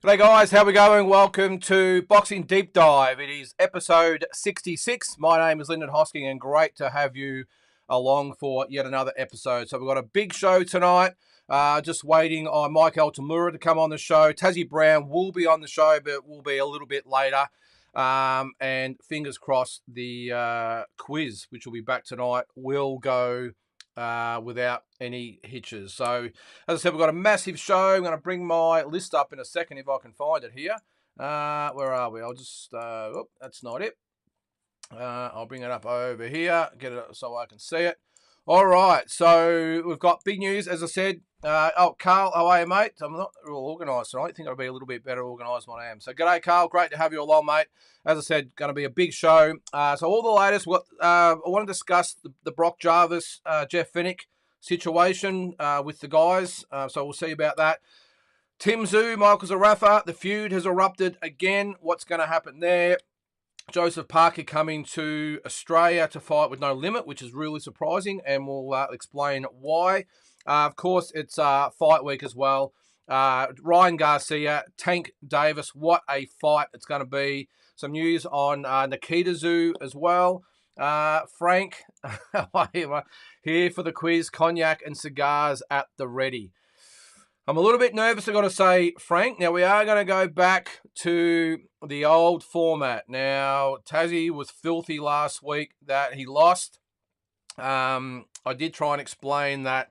G'day guys, how we going? Welcome to Boxing Deep Dive. It is episode 66. My name is Lynden Hosking and great to have you along for yet another episode. So we've got a big show tonight. Just waiting on Mike Altamura to come on the show. Tassie Brown will be on the show, but will be a little bit later. And fingers crossed the quiz, which will be back tonight, will go without any hitches. So, as I said, we've got a massive show. I'm going to bring my list up in a second if I can find it here. Where are we? I'll just, that's not it. I'll bring it up over here, get it so I can see it. All right, so we've got big news, as I said. Carl, how are you, mate? I'm not real organised tonight. I think I'll be a little bit better organised than I am. So, g'day, Carl. Great to have you along, mate. As I said, going to be a big show. So, all the latest. I want to discuss the Brock Jarvis, Jeff Fenech situation with the guys. So, we'll see about that. Tim Tszyu, Michael Zarafa, the feud has erupted again. What's going to happen there? Joseph Parker coming to Australia to fight with no limit, which is really surprising, and we'll explain why. Of course, it's fight week as well. Ryan Garcia, Tank Davis, what a fight it's going to be. Some news on Nikita Tszyu as well. Frank, here for the quiz, cognac and cigars at the ready. I'm a little bit nervous, I've got to say, Frank. Now, we are going to go back to the old format. Now, Tassie was filthy last week that he lost. I did try and explain that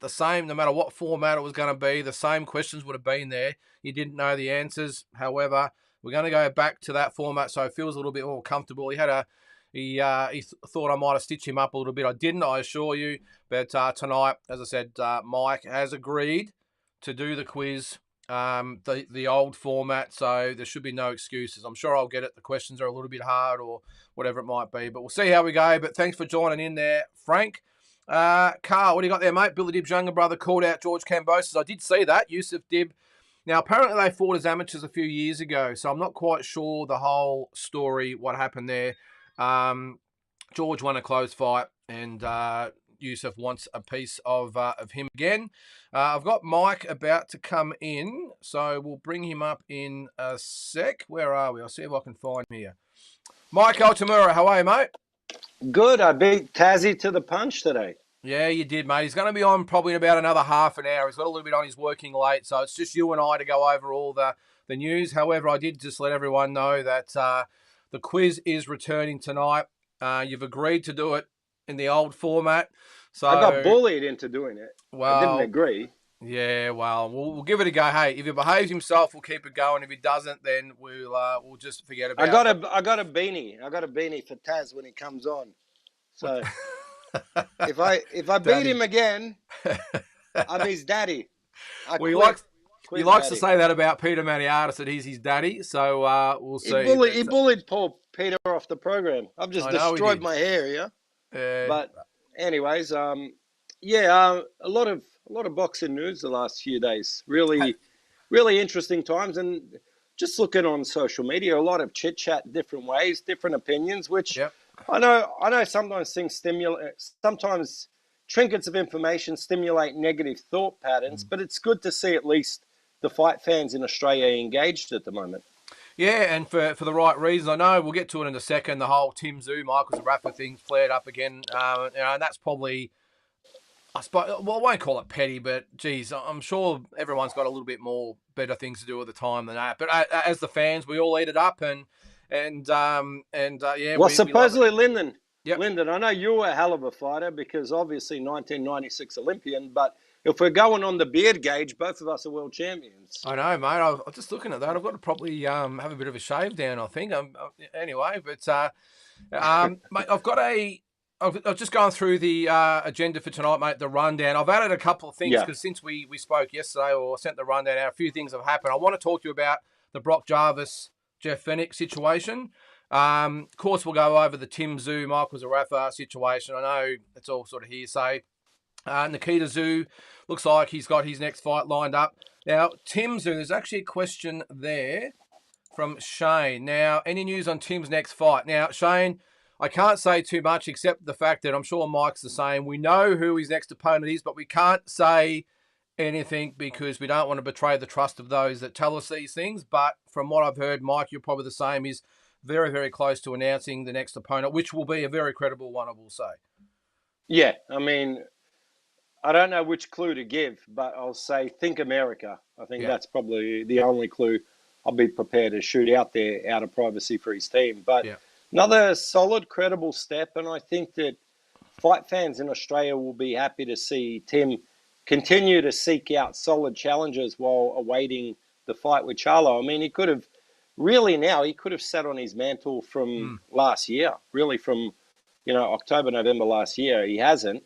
the same, no matter what format it was going to be, the same questions would have been there. You didn't know the answers. However, we're going to go back to that format so it feels a little bit more comfortable. He thought I might have stitched him up a little bit. I didn't, I assure you. But tonight, as I said, Mike has agreed to do the quiz, the old format, so there should be no excuses. I'm sure I'll get it. The questions are a little bit hard or whatever it might be, but we'll see how we go. But thanks for joining in there, Frank. Carl, what do you got there, mate? Billy Dibb's younger brother called out George Kambosos. I did see that, Yusuf Dibb. Now, apparently they fought as amateurs a few years ago, so I'm not quite sure the whole story, what happened there. George won a close fight, and Yusuf wants a piece of him again. I've got Mike about to come in, so we'll bring him up in a sec. Where are we? I'll see if I can find him here. Mike Altamura, how are you, mate? Good. I beat Tassie to the punch today. Yeah, you did, mate. He's going to be on probably in about another half an hour. He's got a little bit on. He's working late, so it's just you and I to go over all the news. However, I did just let everyone know that the quiz is returning tonight. You've agreed to do it in the old format. So I got bullied into doing it. Well, I didn't agree. Yeah, well, we'll give it a go. Hey, if he behaves himself, we'll keep it going. If he doesn't, then we'll just forget about it. I got a beanie. I got a beanie for Taz when he comes on. So if I beat him again, I'm his daddy. He likes to say that about Peter Maniatis, that he's his daddy. So we'll see. He bullied poor Peter off the program. I've just destroyed my hair here. But anyways, a lot of boxing news the last few days. Really interesting times, and just looking on social media, a lot of chit chat, different ways, different opinions. Which I know sometimes sometimes trinkets of information stimulate negative thought patterns, but it's good to see at least the fight fans in Australia engaged at the moment. Yeah, and for the right reasons. I know we'll get to it in a second. The whole Tim Tszyu, Michael Zarafa thing flared up again, and that's probably, I suppose, well, I won't call it petty, but geez, I'm sure everyone's got a little bit more better things to do at the time than that. But as the fans, we all eat it up, and yeah. Well, supposedly Lynden. Yep. Lynden, I know you were a hell of a fighter because obviously 1996 Olympian, but if we're going on the beard gauge, both of us are world champions. I know, mate. I was just looking at that. I've got to probably have a bit of a shave down, I think. Anyway, but mate, I've just gone through the agenda for tonight, mate, the rundown. I've added a couple of things because since we spoke yesterday or sent the rundown out, a few things have happened. I want to talk to you about the Brock Jarvis, Jeff Fenech situation. Of course, we'll go over the Tim Tszyu, Michael Zarafa situation. I know it's all sort of hearsay. Nikita Tszyu looks like he's got his next fight lined up. Now, Tim Tszyu, there's actually a question there from Shane. Now, any news on Tim's next fight? Now, Shane, I can't say too much except the fact that I'm sure Mike's the same. We know who his next opponent is, but we can't say anything because we don't want to betray the trust of those that tell us these things. But from what I've heard, Mike, you're probably the same, is very, very close to announcing the next opponent, which will be a very credible one, I will say. Yeah, I mean, I don't know which clue to give, but I'll say think America. I think that's probably the only clue I'll be prepared to shoot out there out of privacy for his team. But another solid, credible step, and I think that fight fans in Australia will be happy to see Tim continue to seek out solid challenges while awaiting the fight with Charlo. I mean, he could have sat on his mantle from last year, really from, October, November last year. He hasn't.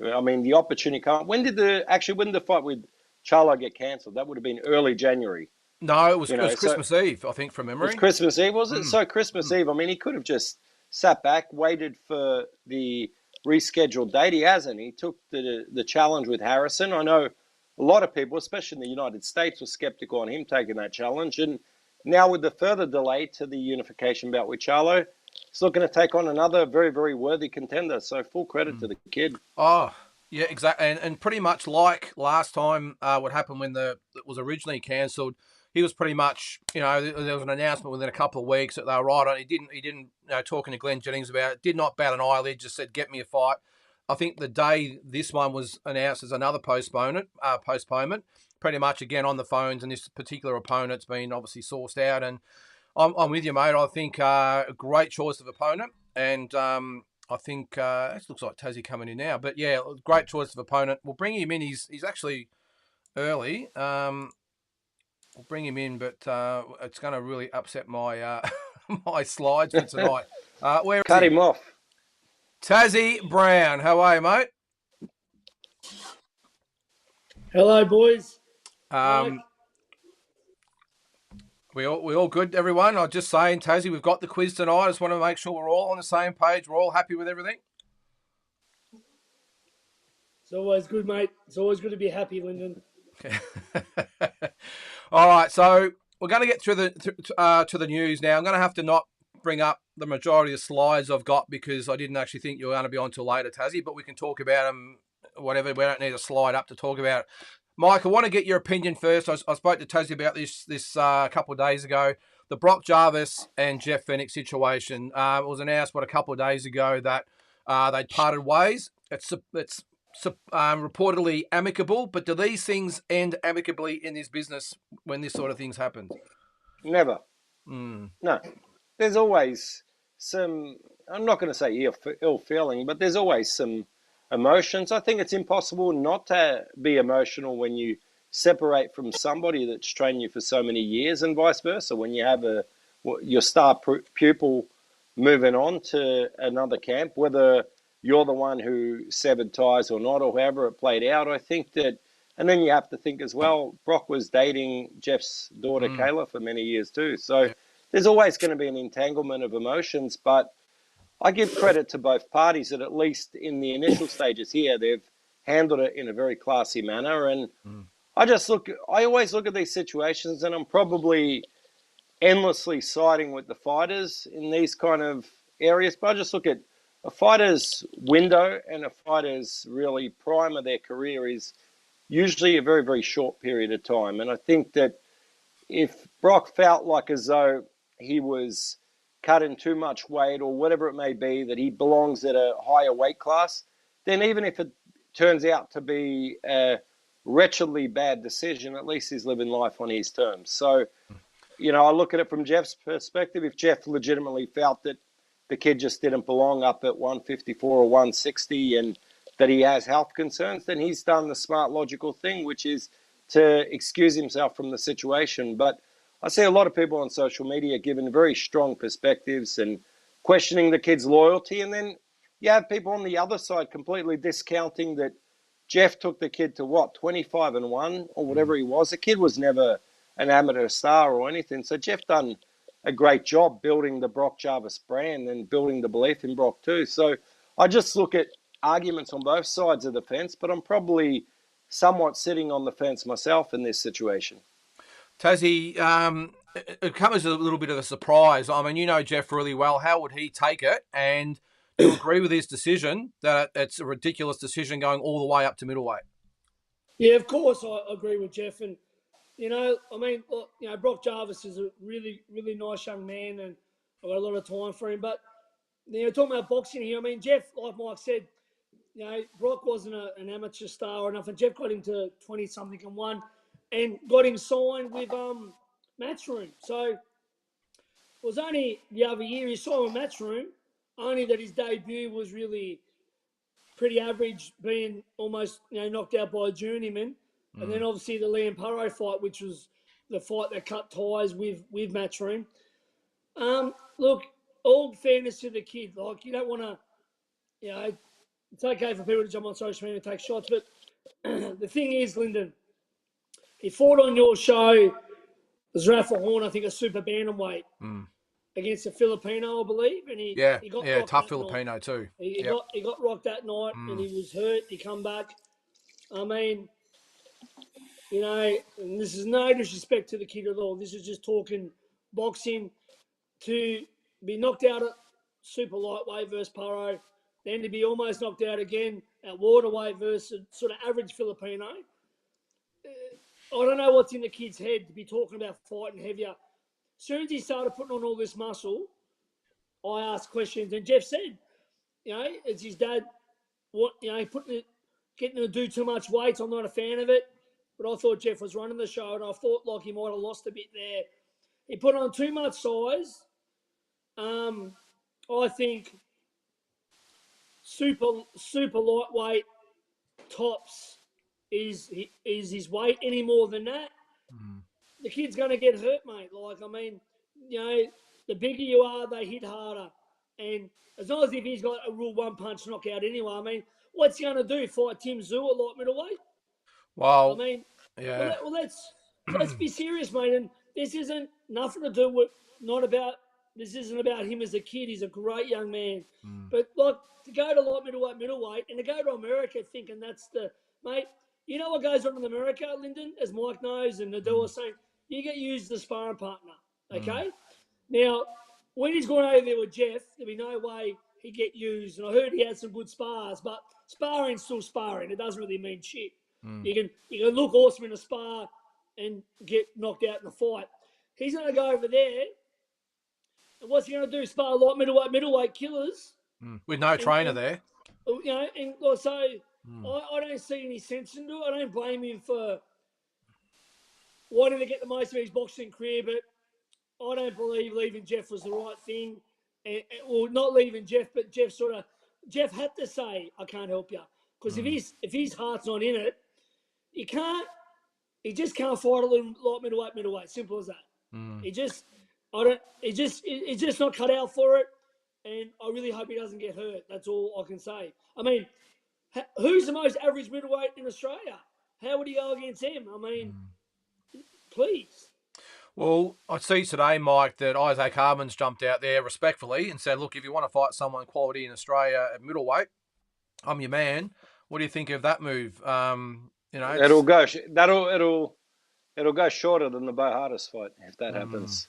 I mean, the opportunity come. When did the fight with Charlo get cancelled? That would have been early January. No, it was Christmas Eve, I think, from memory. It was Christmas Eve, was it? So Christmas Eve, I mean, he could have just sat back, waited for the rescheduled date. He hasn't. He took the challenge with Harrison. I know a lot of people, especially in the United States, were skeptical on him taking that challenge. And now with the further delay to the unification bout with Charlo, he's looking to take on another very, very worthy contender. So full credit to the kid. Oh, yeah, exactly. And pretty much like last time, what happened when it was originally cancelled, he was pretty much, there was an announcement within a couple of weeks that they were right on. He didn't, talking to Glenn Jennings about it, did not bat an eyelid, just said, get me a fight. I think the day this one was announced as another postponement, pretty much again on the phones, and this particular opponent's been obviously sourced out. And I'm with you, mate. I think a great choice of opponent, and I think it looks like Tassie coming in now. But yeah, great choice of opponent. We'll bring him in. He's actually early. We'll bring him in, but it's going to really upset my my slides for tonight. Cut him off. Tassie Brown, how are you, mate? Hello, boys. We all good, everyone? I'm just saying, Tassie, we've got the quiz tonight. I just want to make sure we're all on the same page. We're all happy with everything. It's always good, mate. It's always good to be happy, Lynden. All right, so we're going to get through to the news now. I'm going to have to not bring up the majority of the slides I've got because I didn't actually think you were going to be on till later, Tassie, but we can talk about them, whatever. We don't need a slide up to talk about it. Mike, I want to get your opinion first. I spoke to Tassie about this a couple of days ago. The Brock Jarvis and Jeff Fenech situation. It was announced, a couple of days ago that they'd parted ways. It's reportedly amicable, but do these things end amicably in this business when this sort of things happen? Never. No. There's always some, I'm not going to say ill feeling, but there's always some emotions. I think it's impossible not to be emotional when you separate from somebody that's trained you for so many years, and vice versa. When you have your star pupil moving on to another camp, whether you're the one who severed ties or not, or however it played out, I think that, and then you have to think as well, Brock was dating Jeff's daughter, Kayla, for many years too. So there's always going to be an entanglement of emotions, but I give credit to both parties that at least in the initial stages here, they've handled it in a very classy manner. And I always look at these situations, and I'm probably endlessly siding with the fighters in these kind of areas, but I just look at a fighter's window and a fighter's really prime of their career is usually a very, very short period of time. And I think that if Brock felt like as though he was cutting too much weight or whatever it may be, that he belongs at a higher weight class, then even if it turns out to be a wretchedly bad decision, at least he's living life on his terms. So, I look at it from Jeff's perspective. If Jeff legitimately felt that the kid just didn't belong up at 154 or 160 and that he has health concerns, then he's done the smart, logical thing, which is to excuse himself from the situation. But I see a lot of people on social media giving very strong perspectives and questioning the kid's loyalty. And then you have people on the other side completely discounting that Jeff took the kid to 25-1 or whatever he was. The kid was never an amateur star or anything. So Jeff done a great job building the Brock Jarvis brand and building the belief in Brock too. So I just look at arguments on both sides of the fence, but I'm probably somewhat sitting on the fence myself in this situation. Tassie, it comes as a little bit of a surprise. I mean, you know Jeff really well. How would he take it? And do you agree with his decision that it's a ridiculous decision going all the way up to middleweight? Yeah, of course, I agree with Jeff. And, I mean, look, Brock Jarvis is a really, really nice young man, and I've got a lot of time for him. But, talking about boxing here, I mean, Jeff, like Mike said, Brock wasn't an amateur star or nothing. Jeff got him to 20-something and won, and got him signed with Matchroom. So it was only the other year he signed with Matchroom, only that his debut was really pretty average, being almost knocked out by a journeyman. And then obviously the Liam Paro fight, which was the fight that cut ties with Matchroom. Look, all fairness to the kid, like you don't want to, it's okay for people to jump on social media and take shots, but the thing is, Lynden, he fought on your show, Rafa Horn, I think, a super bantamweight against a Filipino, I believe, and he got rocked tough that Filipino night. too. He got rocked that night, and he was hurt. He come back. I mean, and this is no disrespect to the kid at all. This is just talking boxing. To be knocked out at super lightweight versus Paro, then to be almost knocked out again at waterweight versus sort of average Filipino. I don't know what's in the kid's head to be talking about fighting heavier. As soon as he started putting on all this muscle, I asked questions, and Jeff said, it's his dad. Getting to do too much weight. I'm not a fan of it, but I thought Jeff was running the show, and I thought like he might have lost a bit there. He put on too much size. I think super lightweight tops is his weight. Any more than that, the kid's going to get hurt, mate. Like, I mean, the bigger you are, they hit harder. And it's not as if he's got a rule one punch knockout anyway. I mean, what's he going to do? Fight Tim Tszyu at light middleweight? Well, I mean, yeah. let's be serious, mate. And this isn't nothing to do with this isn't about him as a kid. He's a great young man. But like to go to light middleweight, and to go to America thinking that's the mate. You know what goes on in America, Lynden, as Mike knows, and Nadal was saying, you get used as a sparring partner. Okay? Now, when he's gone over there with Jeff, there'll be no way he'd get used. And I heard he had some good spars, but sparring's still sparring. It doesn't really mean shit. You can look awesome in a spar and get knocked out in a fight. He's going to go over there, and what's he going to do? Spar light middleweight killers with no trainer there. And so I don't see any sense into it. I don't blame him for wanting to get the most of his boxing career, but I don't believe leaving Jeff was the right thing. Well, not leaving Jeff, but Jeff had to say, "I can't help you," because if his heart's not in it, he just can't fight a little light middleweight. Simple as that. He's just not cut out for it, and I really hope he doesn't get hurt. That's all I can say. I mean, who's the most average middleweight in Australia? How would he go against him? I mean, please. Well, I see today, Mike, that Isaac Harmon's jumped out there respectfully and said, look, if you want to fight someone quality in Australia at middleweight, I'm your man. What do you think of that move? It'll go shorter than the Bo Hardis fight if that happens.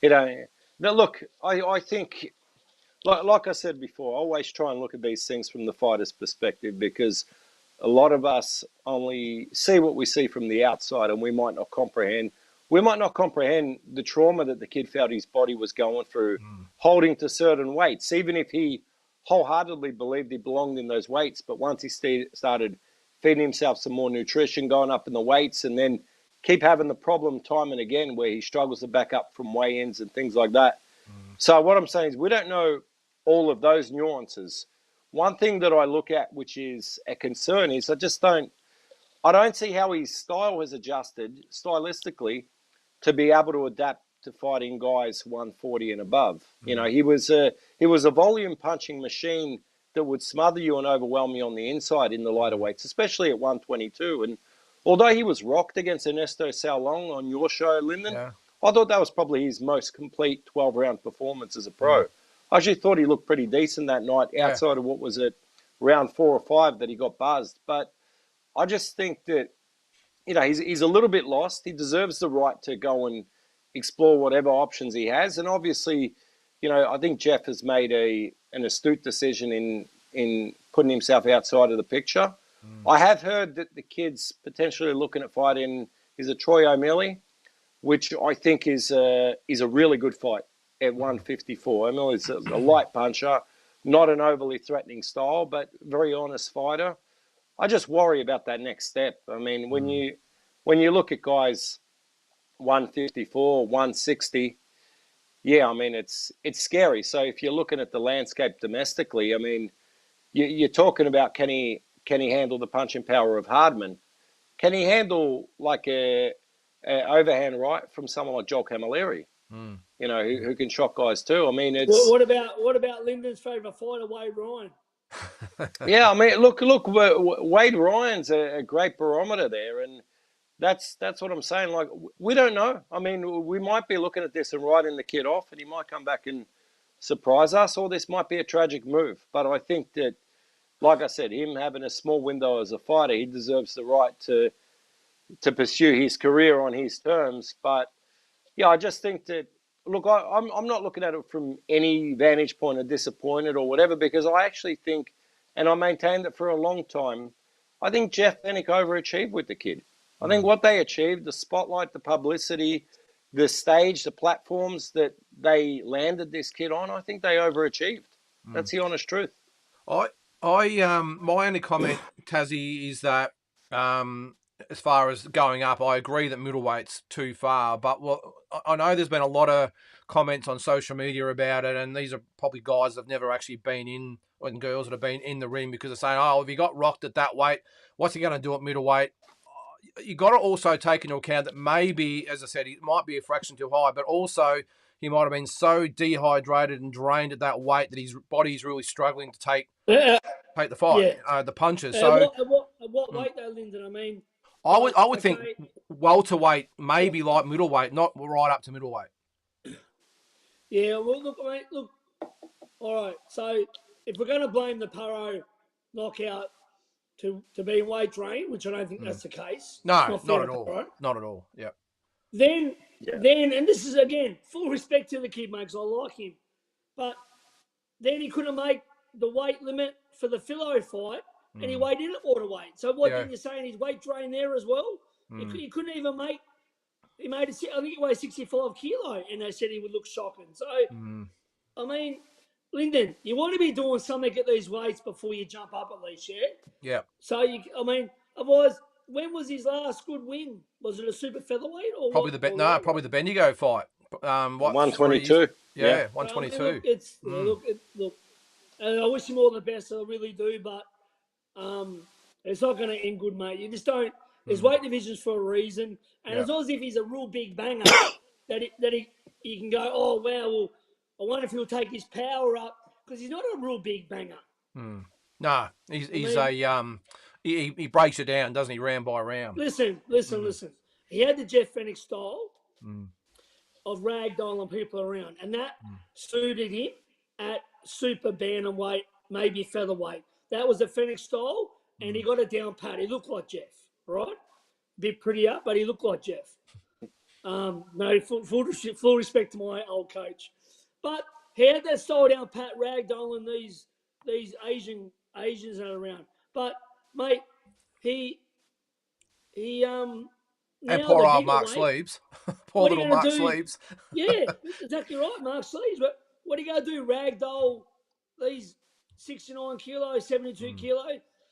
Now, look, I think, like I said before, I always try and look at these things from the fighter's perspective, because a lot of us only see what we see from the outside, and we might not comprehend the trauma that the kid felt his body was going through, holding to certain weights, even if he wholeheartedly believed he belonged in those weights. But once he started feeding himself some more nutrition, going up in the weights, and then keep having the problem time and again where he struggles to back up from weigh-ins and things like that. So what I'm saying is we don't know all of those nuances. One thing that I look at, which is a concern, is I don't see how his style has adjusted stylistically to be able to adapt to fighting guys 140 and above. He was a volume punching machine that would smother you and overwhelm you on the inside in the lighter weights, especially at 122. And although he was rocked against Ernesto Salong on your show, Lynden, I thought that was probably his most complete 12-round performance as a pro. I actually thought he looked pretty decent that night, outside of what was it, round 4 or 5 that he got buzzed. But I just think that, he's a little bit lost. He deserves the right to go and explore whatever options he has. And obviously, I think Jeff has made an astute decision in putting himself outside of the picture. I have heard that the kid's potentially looking at fighting, is it Troy O'Malley, which I think is a really good fight at 154. O'Malley's a light puncher, not an overly threatening style, but very honest fighter. I just worry about that next step. I mean, when you look at guys 154, 160, yeah, I mean, it's scary. So if you're looking at the landscape domestically, I mean, you're talking about can he handle the punching power of Hardman? Can he handle like a overhand right from someone like Joel Camilleri? You know, who can shock guys too. I mean, it's what about Lynden's favourite fighter, Wade Ryan? Yeah, I mean, look, Wade Ryan's a great barometer there, and that's what I'm saying. Like, we don't know. I mean, we might be looking at this and writing the kid off, and he might come back and surprise us, or this might be a tragic move. But I think that, like I said, him having a small window as a fighter, he deserves the right to pursue his career on his terms. But yeah, I just think that, look, I'm not looking at it from any vantage point of disappointed or whatever, because I actually think, and I maintained it for a long time, I think Jeff Fenech overachieved with the kid. I think what they achieved, the spotlight, the publicity, the stage, the platforms that they landed this kid on, I think they overachieved. That's the honest truth. My only comment, Tassie, is that as far as going up, I agree that middleweight's too far. But I know there's been a lot of comments on social media about it, and these are probably guys that have never actually been in, and girls that have been in the ring, because they're saying, "Oh, if he got rocked at that weight, what's he going to do at middleweight?" You got to also take into account that maybe, as I said, it might be a fraction too high, but also he might have been so dehydrated and drained at that weight that his body's really struggling to take the fight, the punches. So at what weight though, Lynden? I mean, I would think welterweight, maybe like middleweight, not right up to middleweight. Yeah, well, look, mate, look. All right, so if we're going to blame the Paro knockout to being weight drained, which I don't think that's the case. No, not at all. Right? Not at all. Yeah. Then, and this is again full respect to the kid, mate, because I like him, but then he couldn't make the weight limit for the Philo fight, and he weighed in at waterweight. So what? Then you're saying he's weight drained there as well? He couldn't even make. He made it. I think he weighed 65 kilo, and they said he would look shocking. So, I mean, Lynden, you want to be doing something at these weights before you jump up at least, yeah? Yeah. So, otherwise, when was his last good win? Was it a super featherweight or probably what? Probably the Bendigo fight. 122. Yeah, 122. Look, and I wish him all the best. I really do, but it's not going to end good, mate. You just don't. There's weight divisions for a reason, and it's not as if he's a real big banger that he can go, oh wow, well, I wonder if he'll take his power up, because he's not a real big banger. No, he breaks it down, doesn't he, round by round? Listen. He had the Jeff Fenech style of ragdolling people around, and that suited him at super bantamweight, maybe featherweight. That was the Fenech style, and he got it down pat. He looked like Jeff, right? A bit prettier, but he looked like Jeff. No, full respect to my old coach. But he had that style down pat, ragdolling these Asians around. But mate, he and poor old Mark Sleeves. Poor little Mark Sleeves. Yeah, exactly right, Mark Sleeves. But what are you going to do? Ragdoll these 69 kilo, 72 kilo?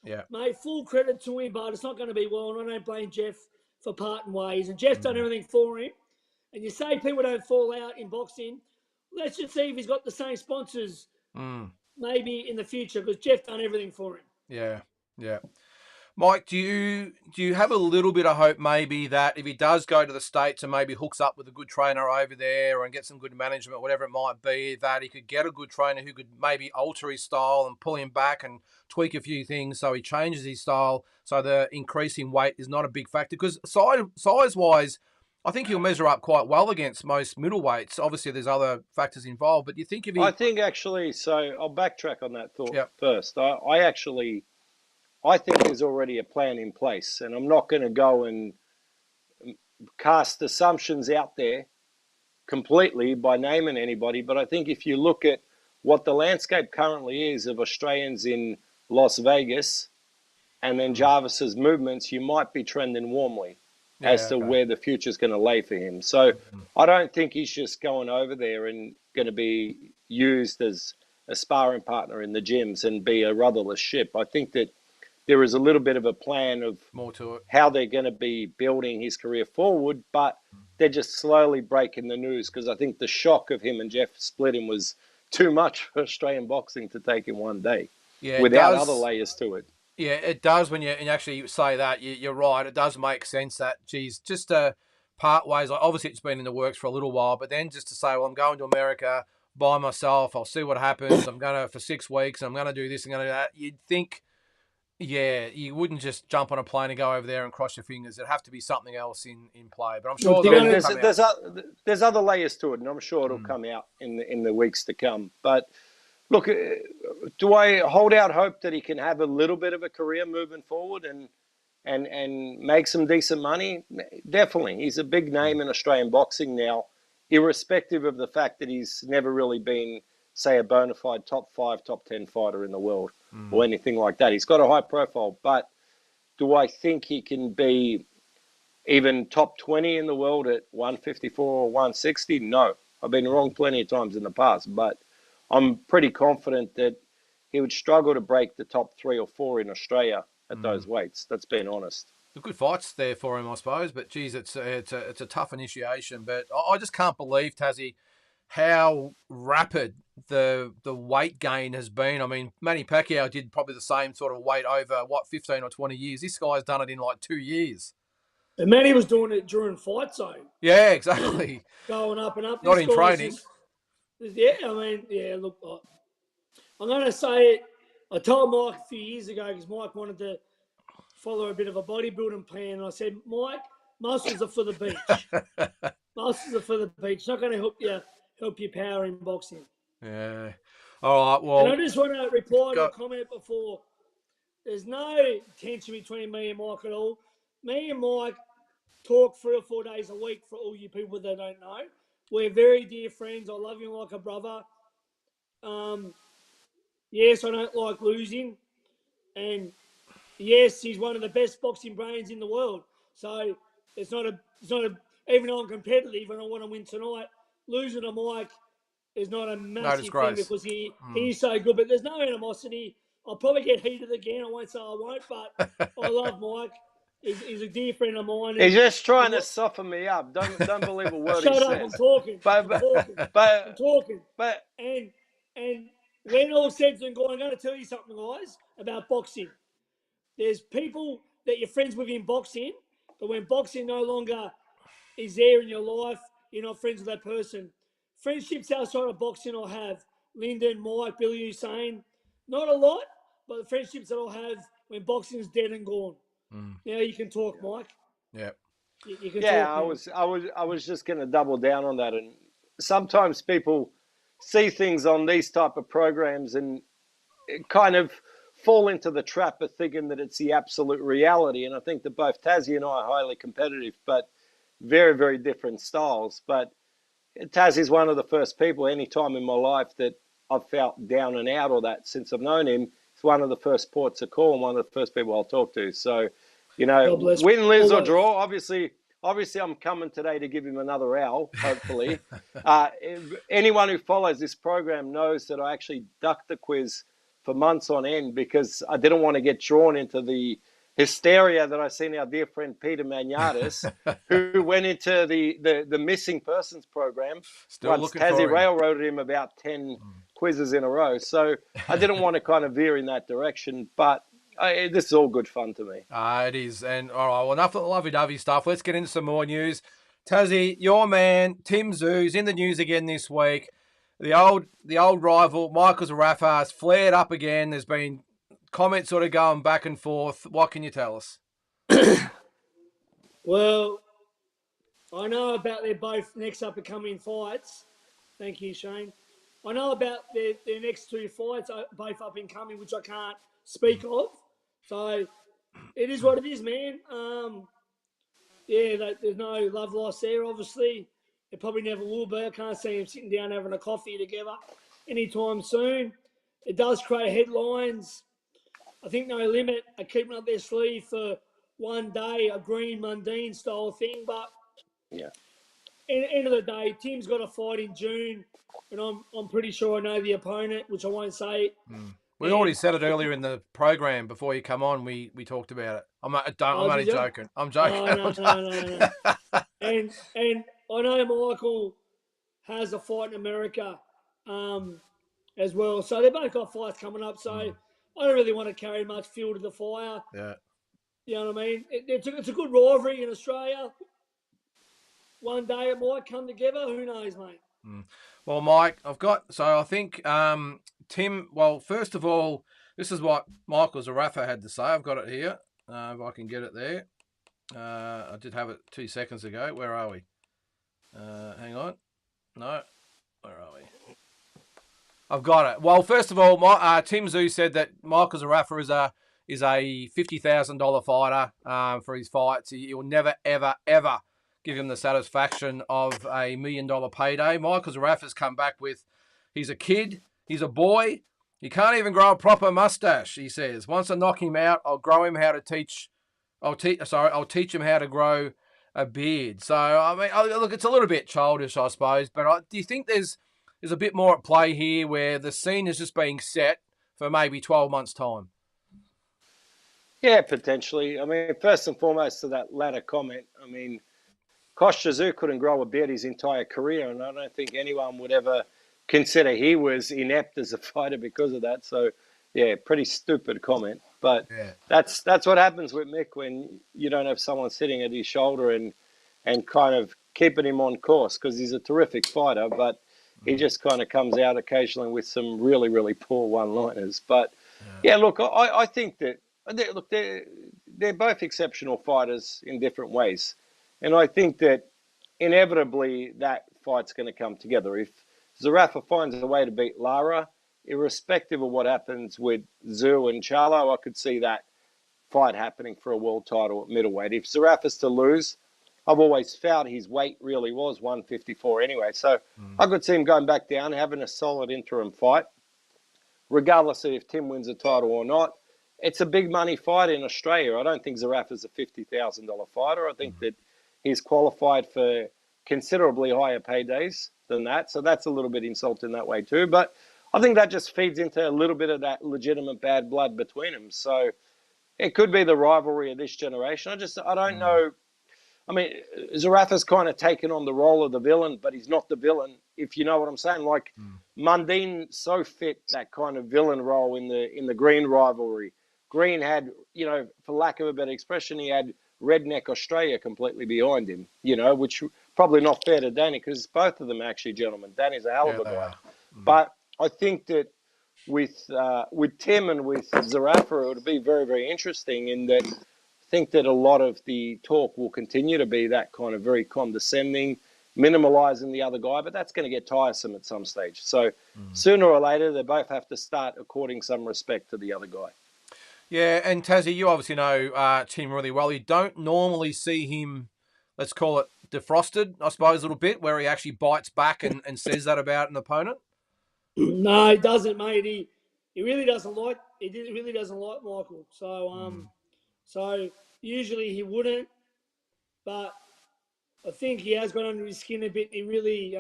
Yeah. Mate, full credit to him, but it's not going to be well. And I don't blame Jeff for parting ways. And Jeff's done everything for him. And you say people don't fall out in boxing. Let's just see if he's got the same sponsors maybe in the future, because Jeff done everything for him. Yeah. Mike, do you have a little bit of hope maybe that if he does go to the States and maybe hooks up with a good trainer over there and get some good management, whatever it might be, that he could get a good trainer who could maybe alter his style and pull him back and tweak a few things so he changes his style, so the increasing weight is not a big factor? Because size-wise, I think he'll measure up quite well against most middleweights. Obviously, there's other factors involved, but you think if he... I think actually, so I'll backtrack on that thought first. I think there's already a plan in place, and I'm not going to go and cast assumptions out there completely by naming anybody, but I think if you look at what the landscape currently is of Australians in Las Vegas, and then Jarvis's movements, you might be trending warmly as to where the future's going to lay for him. So I don't think he's just going over there and going to be used as a sparring partner in the gyms and be a rudderless ship. I think that there is a little bit of a plan of more to it, how they're going to be building his career forward, but they're just slowly breaking the news because I think the shock of him and Jeff splitting was too much for Australian boxing to take in one day without other layers to it. Yeah, it does when you actually say that. You're right. It does make sense that, geez, just to part ways. Like, obviously, it's been in the works for a little while, but then just to say, well, I'm going to America by myself. I'll see what happens. I'm going to for 6 weeks. And I'm going to do this and going to do that. You'd think, yeah, you wouldn't just jump on a plane and go over there and cross your fingers. It'd have to be something else in play. But I'm sure there's other layers to it, and I'm sure it'll come out in the weeks to come. But look, do I hold out hope that he can have a little bit of a career moving forward and make some decent money? Definitely. He's a big name in Australian boxing now, irrespective of the fact that he's never really been, say, a bona fide top 5, top 10 fighter in the world or anything like that. He's got a high profile, but do I think he can be even top 20 in the world at 154 or 160? No. I've been wrong plenty of times in the past, but I'm pretty confident that he would struggle to break the top 3 or 4 in Australia at those weights. That's being honest. The good fights there for him, I suppose. But geez, it's a tough initiation. But I just can't believe, Tassie, how rapid the weight gain has been. I mean, Manny Pacquiao did probably the same sort of weight over 15 or 20 years. This guy's done it in like 2 years. And Manny was doing it during fight zone. Yeah, exactly. Going up and up. Not in training. Look, I'm going to say it. I told Mike a few years ago because Mike wanted to follow a bit of a bodybuilding plan. And I said, Mike, muscles are for the beach. Muscles are for the beach. It's not going to help your power in boxing. Yeah. All right, well. And I just want to reply to a comment before. There's no tension between me and Mike at all. Me and Mike talk 3 or 4 days a week for all you people that don't know. We're very dear friends. I love him like a brother. Yes, I don't like losing. And yes, he's one of the best boxing brains in the world. So it's not a even though I'm competitive and I want to win tonight, losing to Mike is not a massive thing because he's so good. But there's no animosity. I'll probably get heated again. I won't say I won't, but I love Mike. He's a dear friend of mine. He's just trying to soften me up. Don't believe a word he says. Shut up! I'm talking. I'm talking. And when all said and gone, I'm going to tell you something, guys, about boxing. There's people that you're friends with in boxing, but when boxing no longer is there in your life, you're not friends with that person. Friendships outside of boxing I have. Lynden, Mike, Billy Hussein. Not a lot, but the friendships that I'll have when boxing's dead and gone. Now you can talk, Mike. Yeah. You can talk. I was just going to double down on that. And sometimes people see things on these type of programs and kind of fall into the trap of thinking that it's the absolute reality. And I think that both Tassie and I are highly competitive, but very, very different styles. But Tassie's one of the first people any time in my life that I've felt down and out or that since I've known him. It's one of the first ports of call and one of the first people I'll talk to. So, win, lose or draw, obviously I'm coming today to give him another owl, hopefully. Anyone who follows this program knows that I actually ducked the quiz for months on end because I didn't want to get drawn into the hysteria that I seen our dear friend Peter Magnatis, who went into the missing persons program. Still once looking Tassie for him. railroaded him about 10 quizzes in a row. So I didn't want to kind of veer in that direction, but this is all good fun to me. It is. And all right, well, enough of the lovey-dovey stuff. Let's get into some more news. Tassie, your man, Tim Tszyu's in the news again this week. The old rival, Michael Zarafa, has flared up again. There's been comments sort of going back and forth. What can you tell us? Well, I know about their both next up-and-coming fights. Thank you, Shane. I know about their next 2 fights, both up-and-coming, which I can't speak of. So it is what it is, man. There's no love lost there, obviously. It probably never will be. I can't see them sitting down having a coffee together anytime soon. It does create headlines. I think No Limit are keeping up their sleeve for one day, a green mundane style thing. But yeah, end of the day, Tim's got a fight in June, and I'm pretty sure I know the opponent, which I won't say. We already said it earlier in the program before you come on. We talked about it. I'm only joking. I'm joking. Oh, no. And I know Michael has a fight in America as well. So they've both got fights coming up. So I don't really want to carry much fuel to the fire. Yeah. You know what I mean? It's a good rivalry in Australia. One day it might come together. Who knows, mate? Well, Mike, I think Tim, well, first of all, this is what Michael Zarafa had to say. I've got it here. If I can get it there. I did have it 2 seconds ago. Where are we? Hang on. No. Where are we? I've got it. Well, first of all, Tim Zoo said that Michael Zarafa is a $50,000 fighter for his fights. He will never, ever, ever give him the satisfaction of $1 million payday. Michael Zarafa's come back with, he's a kid, he's a boy, he can't even grow a proper mustache, he says. Once I knock him out, I'll teach him how to grow a beard. So, I mean, look, it's a little bit childish, I suppose, but do you think there's a bit more at play here where the scene is just being set for maybe 12 months' time? Yeah, potentially. I mean, first and foremost to that latter comment, I mean, Kostya couldn't grow a beard his entire career, and I don't think anyone would ever consider he was inept as a fighter because of that. So, yeah, pretty stupid comment. But that's what happens with Mick when you don't have someone sitting at his shoulder and kind of keeping him on course, because he's a terrific fighter, but he just kind of comes out occasionally with some really, really poor one-liners. But, yeah, look, I think that, they're both exceptional fighters in different ways. And I think that inevitably that fight's going to come together. If Zarafa finds a way to beat Lara, irrespective of what happens with Zoo and Charlo, I could see that fight happening for a world title at middleweight. If Zarafa's to lose, I've always felt his weight really was 154 anyway. So I could see him going back down, having a solid interim fight, regardless of if Tim wins the title or not. It's a big money fight in Australia. I don't think Zarafa's a $50,000 fighter. I think that he's qualified for considerably higher paydays than that. So that's a little bit insulting that way too. But I think that just feeds into a little bit of that legitimate bad blood between them. So it could be the rivalry of this generation. I don't know. I mean, Zarafa's kind of taken on the role of the villain, but he's not the villain, if you know what I'm saying. Like, Mundine so fit that kind of villain role in the Green rivalry. Green had, for lack of a better expression, he had redneck Australia completely behind him, which probably not fair to Danny, because both of them are actually gentlemen. Danny's a hell of a guy. But I think that with Tim and with Zarafa, it would be very, very interesting in that I think that a lot of the talk will continue to be that kind of very condescending, minimalising the other guy, but that's going to get tiresome at some stage. So sooner or later, they both have to start according some respect to the other guy. Yeah, and Tassie, you obviously know Tim really well. You don't normally see him, let's call it defrosted, I suppose, a little bit, where he actually bites back and says that about an opponent. No, he doesn't, mate. He really doesn't like Michael. So so usually he wouldn't, but I think he has got under his skin a bit. He really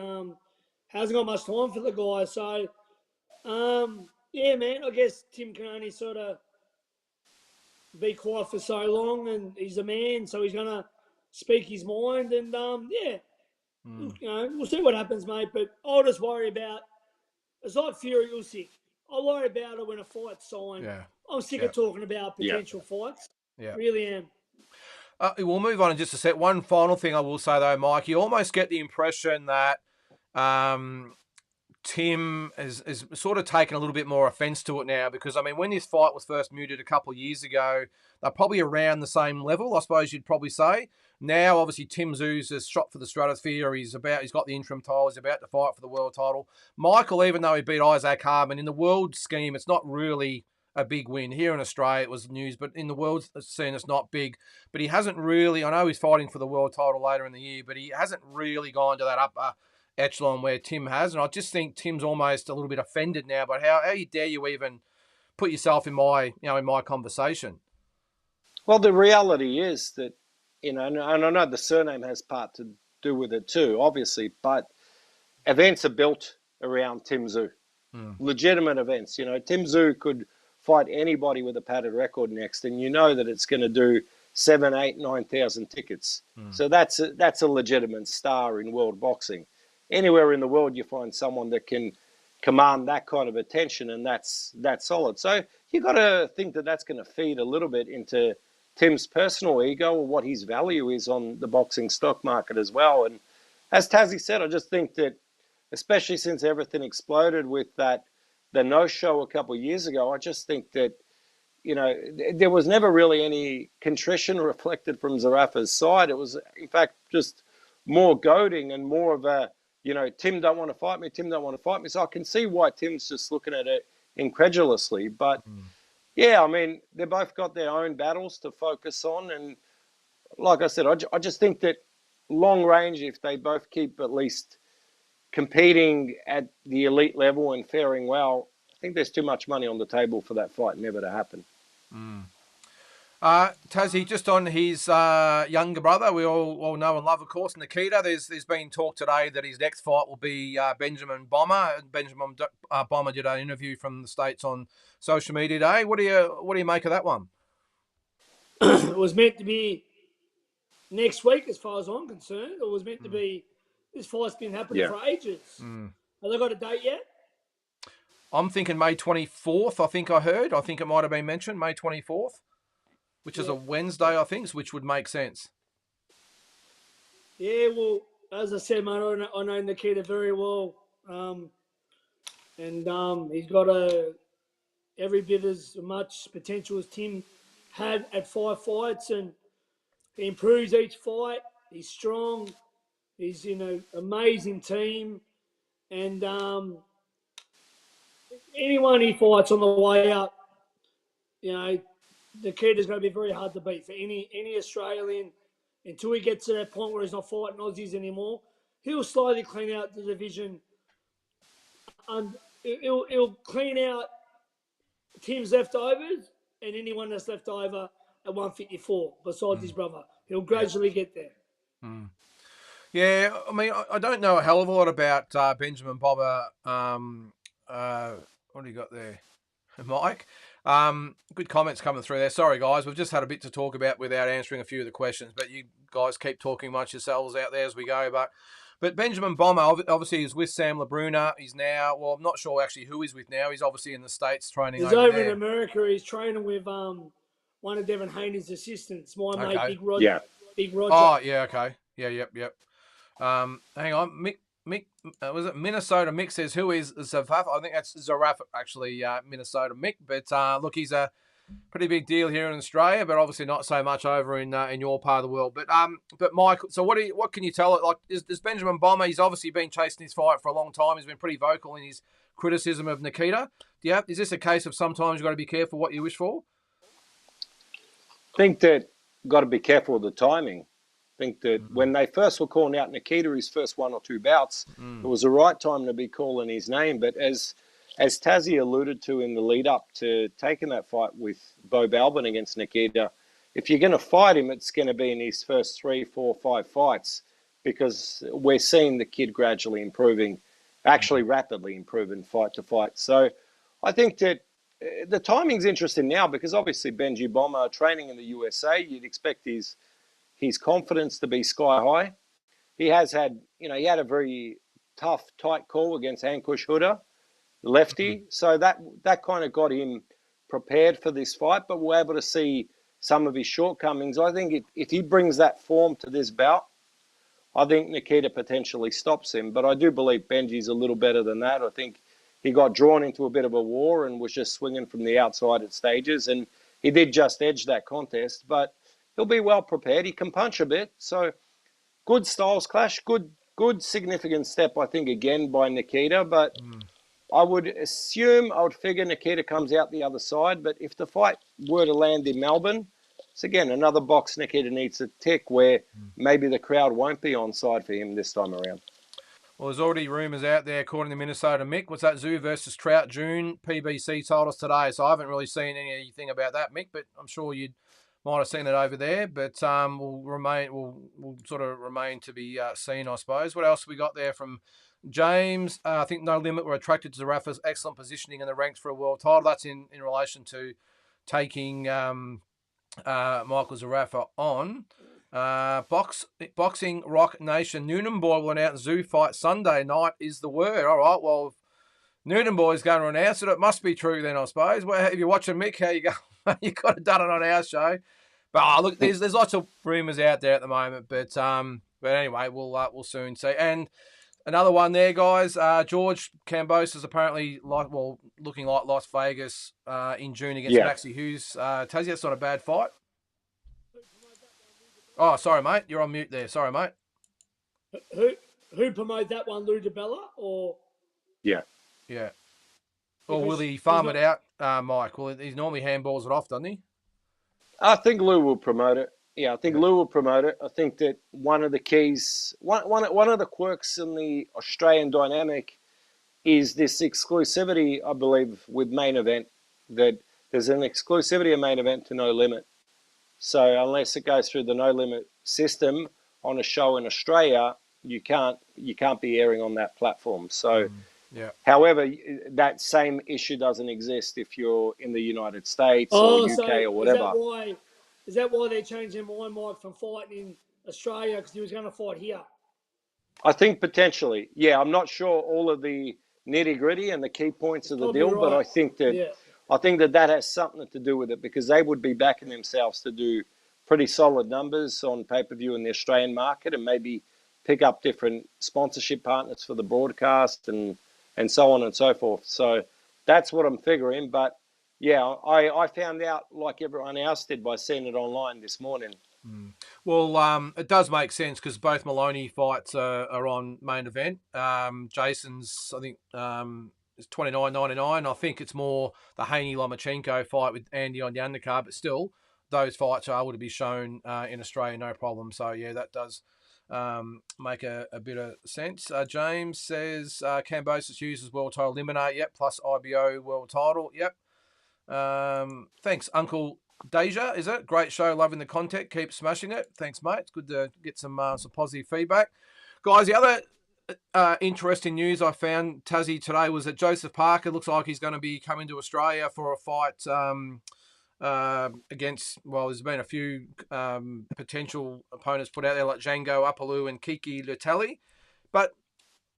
hasn't got much time for the guy. So yeah, man. I guess Tim can only sort of be quiet for so long, and he's a man, so he's gonna speak his mind. And we'll see what happens, mate. But I'll just worry about. It's like Fury Usyk. I worry about it when a fight's signed. Yeah. I'm sick of talking about potential fights. Yeah. Really am. We'll move on in just a sec. One final thing I will say, though, Mike, you almost get the impression that Tim is sort of taken a little bit more offence to it now because, I mean, when this fight was first mooted a couple of years ago, they're probably around the same level, I suppose you'd probably say. Now, obviously, Tim Zoo's has shot for the stratosphere. He's got the interim title. He's about to fight for the world title. Michael, even though he beat Isaac Hardman, in the world scheme, it's not really a big win. Here in Australia, it was news, but in the world scene, it's not big. But he hasn't really, I know he's fighting for the world title later in the year, but he hasn't really gone to that upper echelon where Tim has. And I just think Tim's almost a little bit offended now. But how dare you even put yourself in my conversation. Well, the reality is that, and I know the surname has part to do with it too, obviously, but events are built around Tim Tszyu. Legitimate events. Tim Tszyu could fight anybody with a padded record next, and that it's going to do 7, 8, 9,000 tickets. So that's a legitimate star in world boxing. Anywhere in the world you find someone that can command that kind of attention, and that's solid. So you got to think that that's going to feed a little bit into Tim's personal ego or what his value is on the boxing stock market as well. And as Tassie said, I just think that, especially since everything exploded with the no-show a couple of years ago, I just think that, there was never really any contrition reflected from Zarafa's side. It was, in fact, just more goading and more of a, Tim don't want to fight me, Tim don't want to fight me. So I can see why Tim's just looking at it incredulously. But, yeah, I mean, they both got their own battles to focus on. And like I said, I just think that long range, if they both keep at least competing at the elite level and faring well, I think there's too much money on the table for that fight never to happen. Tassie, just on his younger brother, we all know and love, of course, Nikita. There's been talk today that his next fight will be Benjamin Bomber. Benjamin Bomber did an interview from the States on social media today. What do you make of that one? It was meant to be next week, as far as I'm concerned. It was meant to be. This fight's been happening for ages. Have they got a date yet? I'm thinking May 24th, I think I heard. I think it might have been mentioned, May 24th, which is a Wednesday, I think, which would make sense. Yeah, well, as I said, mate, I know Nikita very well. And he's got every bit as much potential as Tim had at 5 fights, and he improves each fight. He's strong. He's in an amazing team. And anyone he fights on the way up, Nikita's going to be very hard to beat for any Australian until he gets to that point where he's not fighting Aussies anymore. He'll slowly clean out the division. He'll clean out Tim's leftovers and anyone that's left over at 154 besides his brother. He'll gradually get there. Yeah, I mean, I don't know a hell of a lot about Benjamin Bomber. What do you got there, Mike? Good comments coming through there. Sorry, guys, we've just had a bit to talk about without answering a few of the questions, but you guys keep talking amongst yourselves out there as we go. But Benjamin Bomber, obviously, is with Sam LaBruna. He's now, well, I'm not sure actually who he's with now. He's obviously in the States training He's over there. In America. He's training with one of Devin Haney's assistants, mate, Big Roger. Yeah. Big Roger. Oh, yeah, okay. Yeah, yep. Hang on, Mick, was it Minnesota Mick says, who is Zarafa? I think that's Zarafa, actually, Minnesota Mick. But look, he's a pretty big deal here in Australia, but obviously not so much over in your part of the world. But Mike, so what can you tell it? Like, is Benjamin Bomber? He's obviously been chasing his fight for a long time. He's been pretty vocal in his criticism of Nikita. Is this a case of sometimes you've got to be careful what you wish for? I think that got to be careful of the timing. I think that when they first were calling out Nikita, his first 1 or 2 bouts, it was the right time to be calling his name. But as Tassie alluded to in the lead up to taking that fight with Bo Balbin against Nikita, if you're going to fight him, it's going to be in his first 3, 4, 5 fights, because we're seeing the kid gradually improving, actually rapidly improving fight to fight. So I think that the timing's interesting now, because obviously Benji Bomber training in the USA, you'd expect his confidence to be sky high. He has had, he had a very tough, tight call against Ankush Huda, lefty. So that kind of got him prepared for this fight, but we're able to see some of his shortcomings. I think if he brings that form to this bout, I think Nikita potentially stops him. But I do believe Benji's a little better than that. I think he got drawn into a bit of a war and was just swinging from the outside at stages. And he did just edge that contest, but he'll be well prepared. He can punch a bit. So good styles clash, good significant step, I think, again by Nikita. But I would figure Nikita comes out the other side. But if the fight were to land in Melbourne, it's again another box Nikita needs to tick, where maybe the crowd won't be on side for him this time around. Well, there's already rumours out there, according to Minnesota Mick. What's that, Zoo versus Trout June? PBC told us today, so I haven't really seen anything about that, Mick, but I'm sure you might have seen it over there. But we'll sort of remain to be seen, I suppose. What else we got there from James? I think No Limit were attracted to Zarafa's excellent positioning in the ranks for a world title. That's in relation to taking Michael Zarafa on. Boxing Rock Nation. Noonan Boy will announce Zoo fight Sunday night is the word. All right, well, if Noonan Boy's going to announce it, it must be true then, I suppose. Well, if you're watching Mick, how you go? You could have done it on our show. But look, there's lots of rumours out there at the moment. But anyway, we'll soon see. And another one there, guys. George Cambos is apparently looking like Las Vegas in June against Maxie Hughes. Tassie, that's not a bad fight. Oh, sorry, mate. You're on mute there. Sorry, mate. Who promote that one, Lou DiBella, or? Yeah. Or will he farm it out, Mike? Well, he normally handballs it off, doesn't he? I think Lou will promote it. Yeah, I think Lou will promote it. I think that one of the keys, one of the quirks in the Australian dynamic is this exclusivity, I believe, with Main Event, that there's an exclusivity of Main Event to No Limit. So unless it goes through the No Limit system on a show in Australia, you can't be airing on that platform. So, however, that same issue doesn't exist if you're in the United States or UK or whatever. Is that why they changed their mind, Mike, from fighting in Australia because he was going to fight here? I think potentially. Yeah, I'm not sure all of the nitty gritty and the key points of the deal, but I think that. I think that has something to do with it because they would be backing themselves to do pretty solid numbers on pay-per-view in the Australian market and maybe pick up different sponsorship partners for the broadcast and so on and so forth. So that's what I'm figuring. But, yeah, I found out like everyone else did by seeing it online this morning. Well, it does make sense because both Maloney fights are on Main Event. Jason's, I think... it's $29.99. I think it's more the Haney Lomachenko fight with Andy on the undercard, but still, those fights are able to be shown in Australia, no problem. So, yeah, that does make a bit of sense. James says Cambosis uses world title eliminate, yep, plus IBO world title, yep. Thanks, Uncle Deja, is it? Great show, loving the content, keep smashing it. Thanks, mate. It's good to get some positive feedback. Guys, the other interesting news I found, Tassie, today was that Joseph Parker looks like he's going to be coming to Australia for a fight against, well, there's been a few potential opponents put out there like Django Apalu and Kiki Lutali. But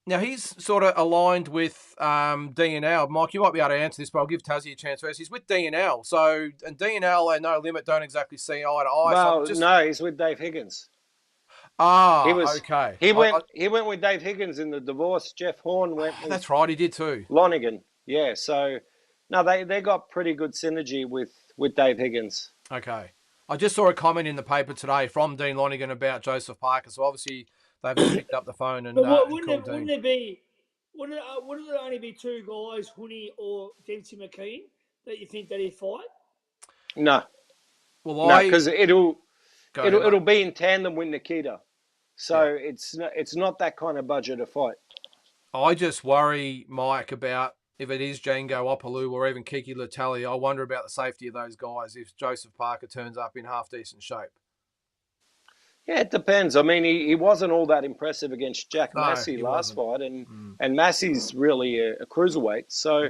now he's sort of aligned with DNL. Mike, you might be able to answer this, but I'll give Tassie a chance first. He's with DNL. So, and DNL and No Limit don't exactly see eye to eye. Well, so no, he's with Dave Higgins. Okay. He went with Dave Higgins in the divorce. Jeff Horn went with... That's right, he did too. Lonigan, yeah. So, no, they got pretty good synergy with Dave Higgins. Okay. I just saw a comment in the paper today from Dean Lonigan about Joseph Parker, so obviously they've picked up the phone and wouldn't it only be two guys, Hooney or Dempsey McKean, that you think that he'd fight? No. Well, because it'll be in tandem with Nikita. So it's not that kind of budget to fight. I just worry, Mike, about if it is Django Apalu or even Kiki Lutali. I wonder about the safety of those guys if Joseph Parker turns up in half-decent shape. Yeah, it depends. I mean, he wasn't all that impressive against Jack Massey last fight, and Massey's really a cruiserweight. So,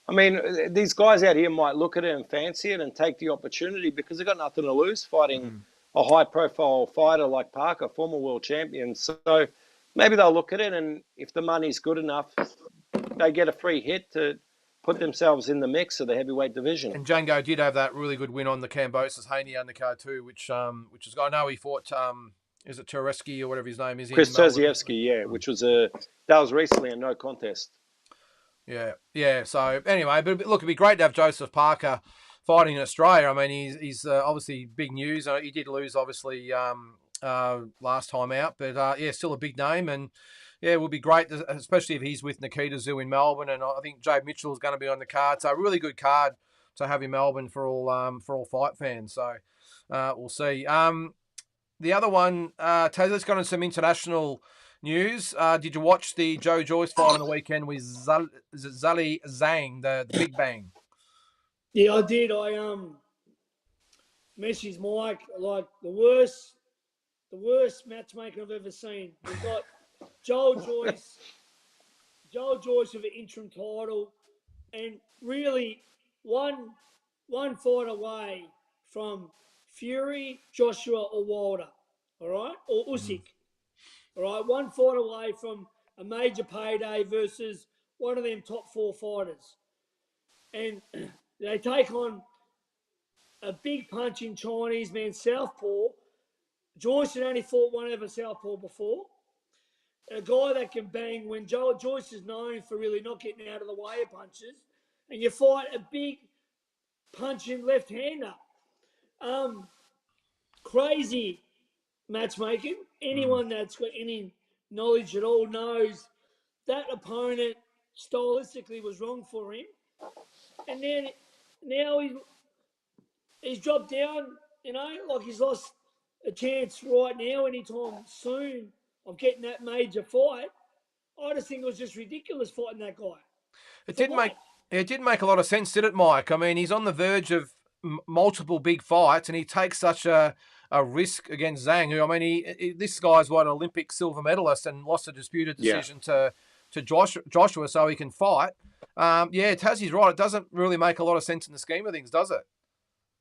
I mean, these guys out here might look at it and fancy it and take the opportunity because they've got nothing to lose fighting a high-profile fighter like Parker, former world champion. So maybe they'll look at it, and if the money's good enough, they get a free hit to put themselves in the mix of the heavyweight division. And Django did have that really good win on the Cambosis Haney undercard too, which is, I know he fought, is it Tereski or whatever his name is? Chris Terzievsky, yeah, which was that was recently a no contest. Yeah. So anyway, but look, it'd be great to have Joseph Parker fighting in Australia. I mean, he's obviously big news. He did lose, obviously, last time out, but still a big name. And yeah, it would be great, especially if he's with Nikita Zoo in Melbourne. And I think Jade Mitchell is going to be on the card. So a really good card to have in Melbourne for all fight fans. So we'll see. The other one, Taylor's got some international news. Did you watch the Joe Joyce fight on the weekend with Zali Zhang, the Big Bang? Yeah, I did. I messaged Mike, like the worst matchmaker I've ever seen. We've got Joel Joyce with an interim title, and really one fight away from Fury, Joshua, or Wilder, all right, or Usyk, all right. One fight away from a major payday versus one of them top 4 fighters, and they take on a big punching Chinese man, southpaw. Joyce had only fought one other southpaw before. A guy that can bang when Joyce is known for really not getting out of the way of punches, and you fight a big punching left-hander. Crazy matchmaking. Anyone that's got any knowledge at all knows that opponent stylistically was wrong for him. And then now he's dropped down, like he's lost a chance right now anytime soon of getting that major fight. I just think it was just ridiculous fighting that guy. It did make a lot of sense, did it, Mike? I mean, he's on the verge of multiple big fights, and he takes such a risk against Zhang, who, I mean, this guy's an Olympic silver medalist and lost a disputed decision to Joshua so he can fight. Tassie's right. It doesn't really make a lot of sense in the scheme of things, does it?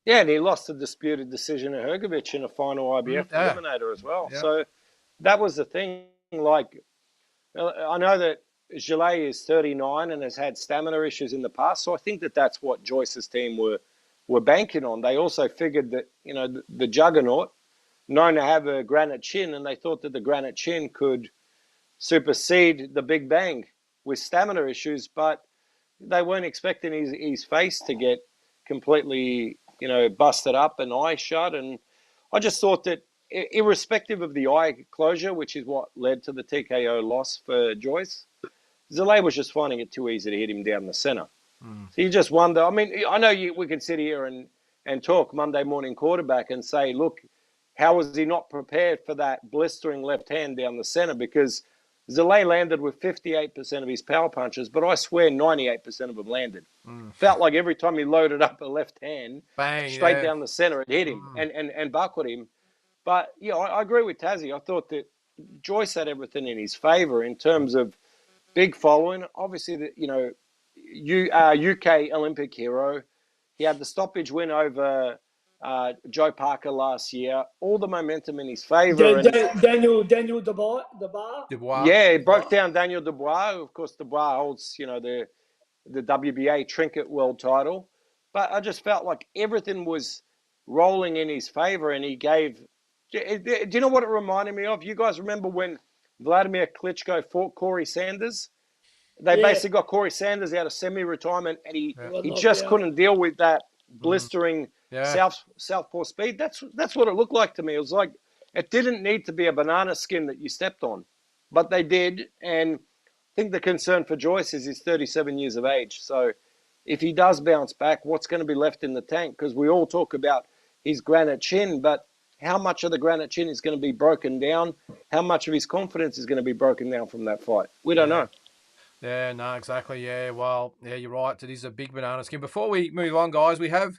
Yeah, and he lost a disputed decision to Hrgovic in a final IBF eliminator as well. Yeah. So that was the thing. Like, I know that Gillet is 39 and has had stamina issues in the past, so I think that's what Joyce's team were banking on. They also figured that, the juggernaut, known to have a granite chin, and they thought that the granite chin could supersede the Big Bang with stamina issues, but they weren't expecting his face to get completely, busted up and eye shut. And I just thought that irrespective of the eye closure, which is what led to the TKO loss for Joyce, Zale was just finding it too easy to hit him down the center. So you just wonder, I mean, I know we can sit here and talk Monday morning quarterback and say, look, how was he not prepared for that blistering left hand down the center? Because Zale landed with 58% of his power punches, but I swear 98% of them landed. Felt like every time he loaded up a left hand, straight down the center, it hit him and buckled him. But, I agree with Tassie. I thought that Joyce had everything in his favour in terms of big following. Obviously, UK Olympic hero. He had the stoppage win over Joe Parker last year. All the momentum in his favour. Daniel Dubois. Yeah, he broke down Daniel Dubois. Of course, Dubois holds, the WBA trinket world title. But I just felt like everything was rolling in his favour, and he gave... Do you know what it reminded me of? You guys remember when Vladimir Klitschko fought Corey Sanders? They basically got Corey Sanders out of semi-retirement, and he just couldn't deal with that blistering southpaw speed. That's what it looked like to me. It was like it didn't need to be a banana skin that you stepped on, but they did. And I think the concern for Joyce is he's 37 years of age. So if he does bounce back, what's going to be left in the tank? Because we all talk about his granite chin, but how much of the granite chin is going to be broken down? How much of his confidence is going to be broken down from that fight? We don't know. Yeah, no, exactly. Yeah, well, you're right. It is a big banana skin. Before we move on, guys, we have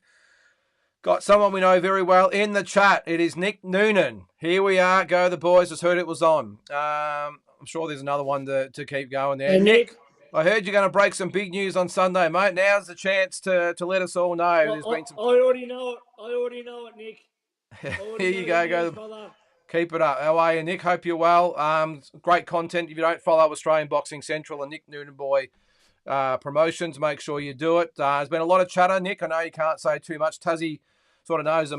got someone we know very well in the chat. It is Nick Noonan. Here we are. Go the boys. Just heard it was on. I'm sure there's another one to keep going there. Hey, Nick, I heard you're going to break some big news on Sunday, mate. Now's the chance to let us all know. Well, I already know it, Nick. Here you go. Keep it up. How are you, Nick? Hope you're well. Great content. If you don't follow Australian Boxing Central and Nick Noonan Boy promotions, make sure you do it. There's been a lot of chatter, Nick. I know you can't say too much. Tassie sort of knows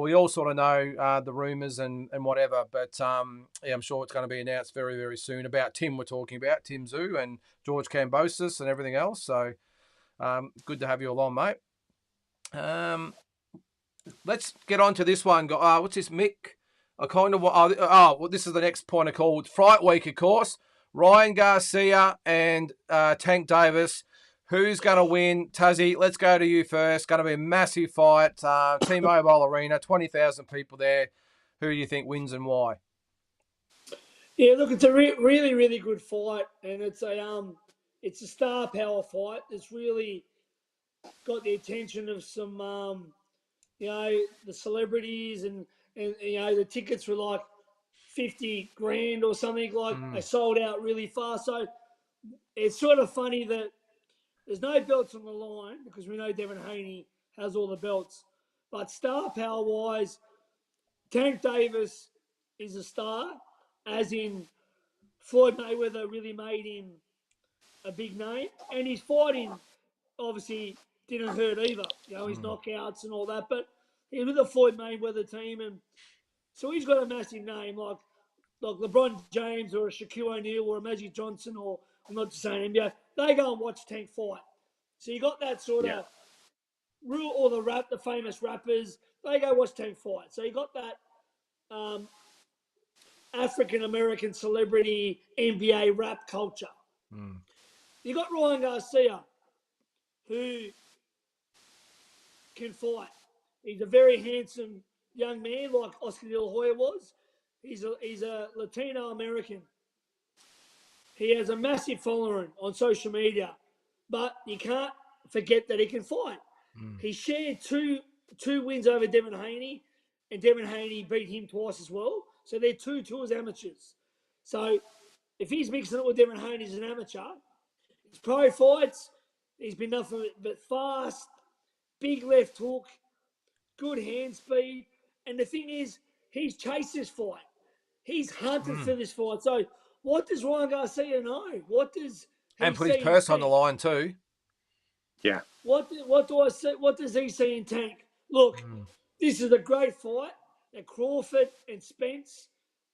we all sort of know the rumours and whatever. But I'm sure it's going to be announced very, very soon about Tim we're talking about, Tim Zhu and George Kambosos and everything else. So good to have you along, mate. Let's get on to this one. What's this, Mick? This is the next point of call. Fight week, of course. Ryan Garcia and Tank Davis. Who's going to win? Tassie, let's go to you first. Going to be a massive fight. T-Mobile Arena, 20,000 people there. Who do you think wins and why? Yeah, look, it's a really, really good fight, and it's a star power fight. It's really got the attention of some, the celebrities, and the tickets were like 50 grand or something. Like they sold out really fast. So it's sort of funny that there's no belts on the line because we know Devin Haney has all the belts. But star power wise, Tank Davis is a star, as in Floyd Mayweather really made him a big name, and his fighting obviously didn't hurt either. His knockouts and all that, but he was with the Floyd Mayweather team, and so he's got a massive name like LeBron James or a Shaquille O'Neal or a Magic Johnson, or I'm not just saying NBA. They go and watch Tank fight. So you got that sort of rule, or the famous rappers, they go watch Tank fight. So you got that African American celebrity NBA rap culture. You got Ryan Garcia, who can fight. He's a very handsome young man, like Oscar De La Hoya was. He's a Latino American. He has a massive following on social media, but you can't forget that he can fight. He shared two wins over Devin Haney, and Devin Haney beat him twice as well. So they're two as amateurs. So if he's mixing it with Devin Haney as an amateur, his pro fights, he's been nothing but fast, big left hook, good hand speed. And the thing is, he's chased this fight. He's hunted for this fight. So what does Ryan Garcia know? What does he and put his see purse on the line too? Yeah. What do I see? What does he see in Tank? Look, this is a great fight. And Crawford and Spence,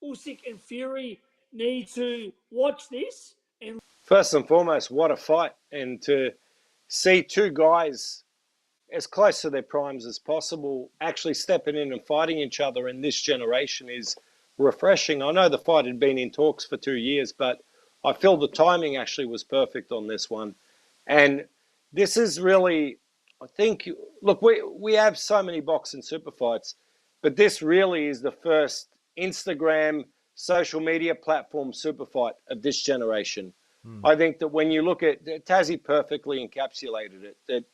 Usyk and Fury need to watch this. And First and foremost, what a fight. And to see two guys as close to their primes as possible actually stepping in and fighting each other in this generation is refreshing. I know the fight had been in talks for 2 years, but I feel the timing actually was perfect on this one. And this is really, I think, look, we have so many boxing super fights, but this really is the first Instagram, social media platform super fight of this generation. I think that when you look at, Tassie perfectly encapsulated it, that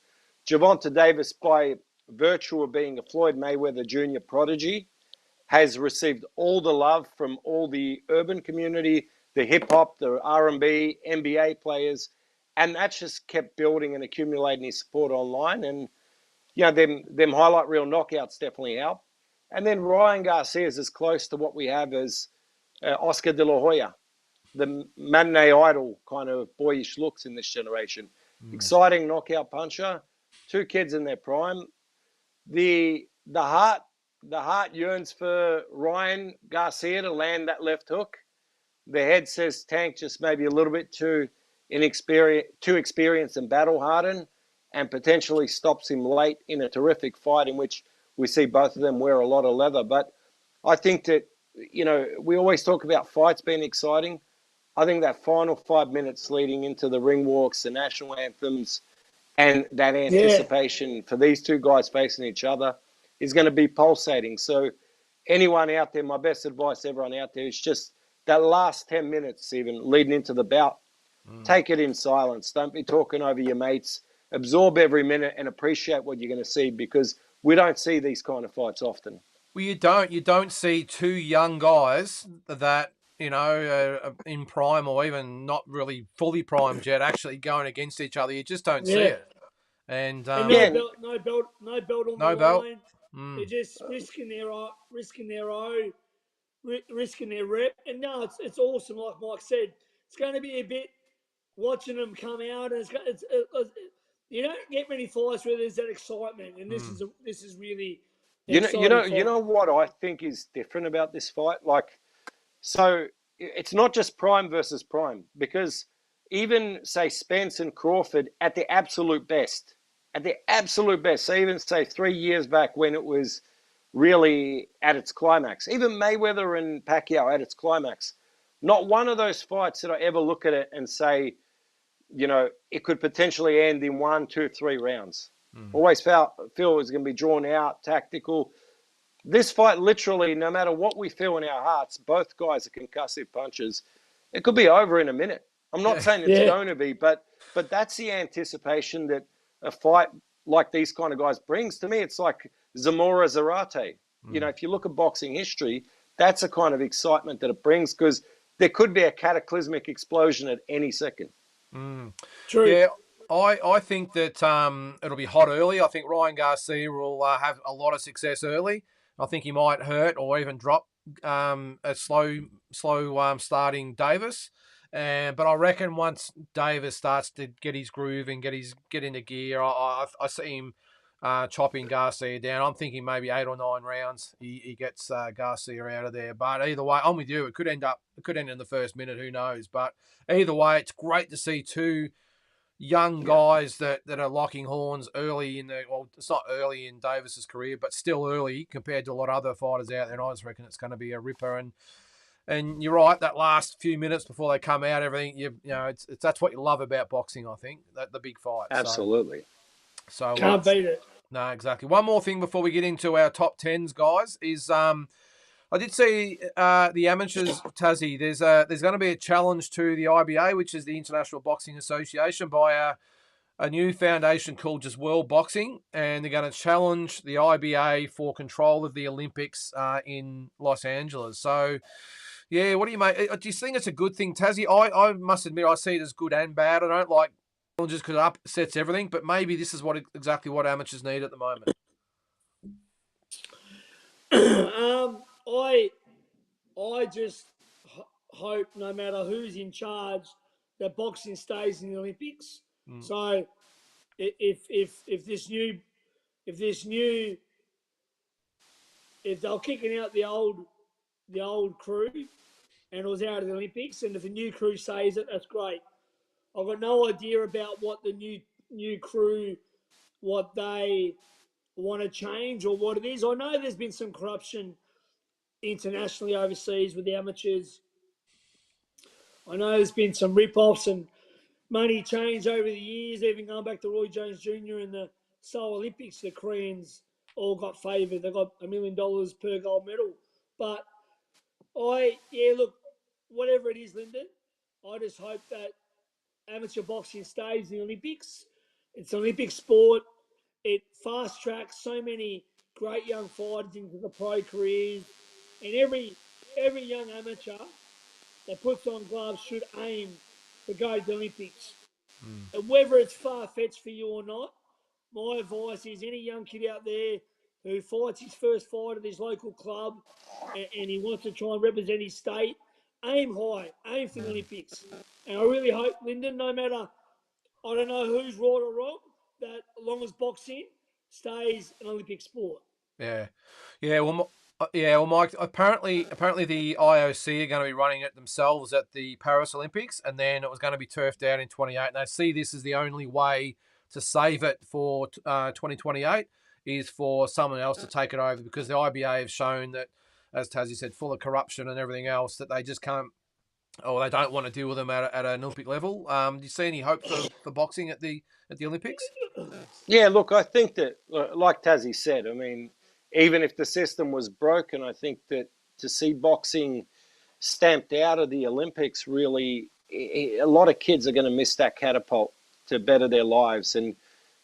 Gervonta Davis, by virtue of being a Floyd Mayweather Jr. prodigy, has received all the love from all the urban community, the hip-hop, the R&B, NBA players, and that's just kept building and accumulating his support online. And, them highlight reel knockouts definitely help. And then Ryan Garcia is as close to what we have as Oscar De La Hoya, the matinee idol kind of boyish looks in this generation. Exciting knockout puncher, two kids in their prime. The heart yearns for Ryan Garcia to land that left hook. The head says Tank just maybe a little bit too experienced and battle hardened, and potentially stops him late in a terrific fight in which we see both of them wear a lot of leather. But I think that, we always talk about fights being exciting. I think that final 5 minutes leading into the ring walks, the national anthems, and that anticipation for these two guys facing each other is going to be pulsating. So anyone out there, my best advice to everyone out there is just that last 10 minutes, even leading into the bout, take it in silence. Don't be talking over your mates. Absorb every minute and appreciate what you're going to see, because we don't see these kind of fights often. Well, you don't see two young guys that, in prime or even not really fully primed yet, actually going against each other. You just don't see it. And no belt on the line. They're just risking their rep. And no, it's awesome. Like Mike said, it's going to be a bit watching them come out, and you don't get many fights where there's that excitement, and this is really exciting. You know what I think is different about this fight? So it's not just prime versus prime, because even, say, Spence and Crawford at the absolute best, so even, say, 3 years back when it was really at its climax, even Mayweather and Pacquiao at its climax, not one of those fights did I ever look at it and say, it could potentially end in 1, 2, 3 rounds. Always feel it was going to be drawn out, tactical. This fight, literally, no matter what we feel in our hearts, both guys are concussive punches. It could be over in a minute. I'm not saying it's going to be, but that's the anticipation that a fight like these kind of guys brings. To me, it's like Zamora Zarate. You know, if you look at boxing history, that's a kind of excitement that it brings, because there could be a cataclysmic explosion at any second. True. Yeah, I think that it'll be hot early. I think Ryan Garcia will have a lot of success early. I think he might hurt or even drop a slow starting Davis. But I reckon once Davis starts to get his groove and get into gear, I see him chopping Garcia down. I'm thinking maybe 8 or 9 rounds. He gets Garcia out of there. But either way, I'm with you. It could end in the first minute. Who knows? But either way, it's great to see two young guys that are locking horns early it's not early in Davis's career, but still early compared to a lot of other fighters out there. And I just reckon it's going to be a ripper. And you're right, that last few minutes before they come out, everything you know, it's that's what you love about boxing. I think that the big fights. Absolutely. So can't beat it. No, exactly. One more thing before we get into our top tens, guys, is I did see the amateurs, Tassie. There's going to be a challenge to the IBA, which is the International Boxing Association, by a new foundation called just World Boxing, and they're going to challenge the IBA for control of the Olympics in Los Angeles. So, yeah, what do you make? Do you think it's a good thing, Tassie? I must admit, I see it as good and bad. I don't like challenges because it upsets everything, but maybe this is exactly what amateurs need at the moment. I just hope no matter who's in charge that boxing stays in the Olympics. So if they're kicking out the old crew and it was out of the Olympics, and if the new crew says it, that's great. I've got no idea about what the new crew, what they want to change or what it is. I know there's been some corruption internationally overseas with the amateurs. I know there's been some rip-offs and money changed over the years, even going back to Roy Jones Jr. in the Seoul Olympics. The Koreans all got favoured. They got $1 million per gold medal. But look, whatever it is, Lynden, I just hope that amateur boxing stays in the Olympics. It's an Olympic sport. It fast tracks so many great young fighters into the pro careers, and every young amateur that puts on gloves should aim to go to the Olympics. And whether it's far-fetched for you or not, my advice is any young kid out there who fights his first fight at his local club and he wants to try and represent his state, aim high, aim for the Olympics. And I really hope, Lynden, no matter, I don't know who's right or wrong, that as long as boxing stays an Olympic sport. Yeah. Well, Mike. Apparently, the IOC are going to be running it themselves at the Paris Olympics, and then it was going to be turfed out in 28. And they see this as the only way to save it for 2028 is for someone else to take it over, because the IBA have shown that, as Tassie said, full of corruption and everything else, that they just can't, or they don't want to deal with them at an Olympic level. Do you see any hope for boxing at the Olympics? Yeah, look, I think that, like Tassie said, I mean, even if the system was broken, I think that to see boxing stamped out of the Olympics, really, a lot of kids are going to miss that catapult to better their lives. And,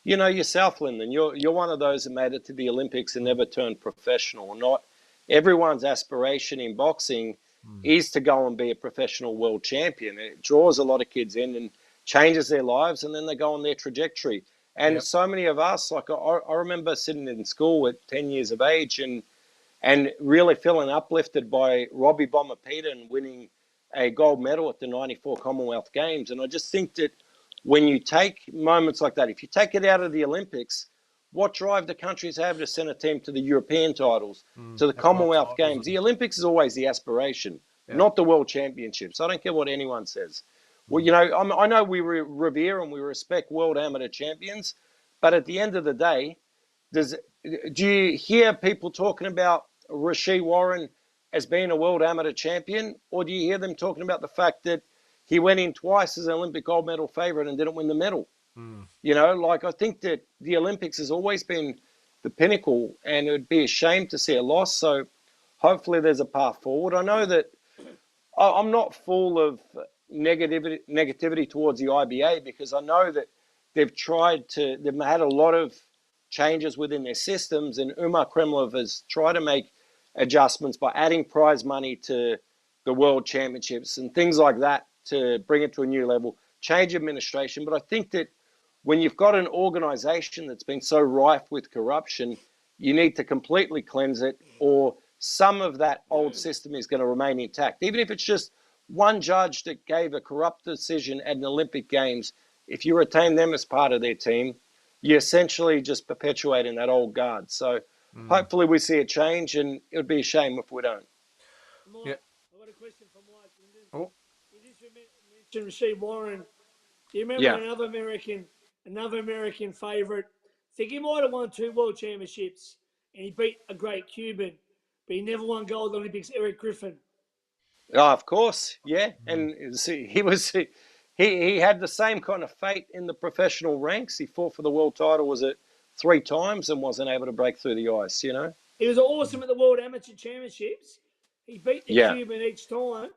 you know, yourself, Lynden, you're one of those that made it to the Olympics and never turned professional. Not everyone's aspiration in boxing is to go and be a professional world champion. It draws a lot of kids in and changes their lives, and then they go on their trajectory. And so many of us, like I remember sitting in school at 10 years of age and really feeling uplifted by Robbie Bomber Peter winning a gold medal at the 94 Commonwealth Games. And I just think that when you take moments like that, if you take it out of the Olympics, what drive the countries have to send a team to the European titles, to the Commonwealth Games? The Olympics is always the aspiration, not the World Championships. I don't care what anyone says. Well, you know, I know we revere and we respect world amateur champions, but at the end of the day, do you hear people talking about Rasheed Warren as being a world amateur champion, or do you hear them talking about the fact that he went in twice as an Olympic gold medal favourite and didn't win the medal? You know, like, I think that the Olympics has always been the pinnacle, and it would be a shame to see a loss. So hopefully there's a path forward. I know that I'm not full of negativity towards the IBA, because I know that they've had a lot of changes within their systems, and Umar Kremlov has tried to make adjustments by adding prize money to the World Championships and things like that to bring it to a new level, change administration. But I think that when you've got an organization that's been so rife with corruption, you need to completely cleanse it, or some of that old system is going to remain intact. Even if it's just one judge that gave a corrupt decision at an Olympic Games, if you retain them as part of their team, you're essentially just perpetuating that old guard. So hopefully we see a change, and it would be a shame if we don't. Mike, I've got a question for Mike. Oh. You just mentioned Rasheed Warren. Do you remember another American favourite? I think he might have won 2 World Championships, and he beat a great Cuban, but he never won gold Olympics, Eric Griffin. Oh, of course, yeah. And he had the same kind of fate in the professional ranks. He fought for the world title, was it 3 times, and wasn't able to break through the ice, you know? He was awesome at the World Amateur Championships. He beat the Cuban each time,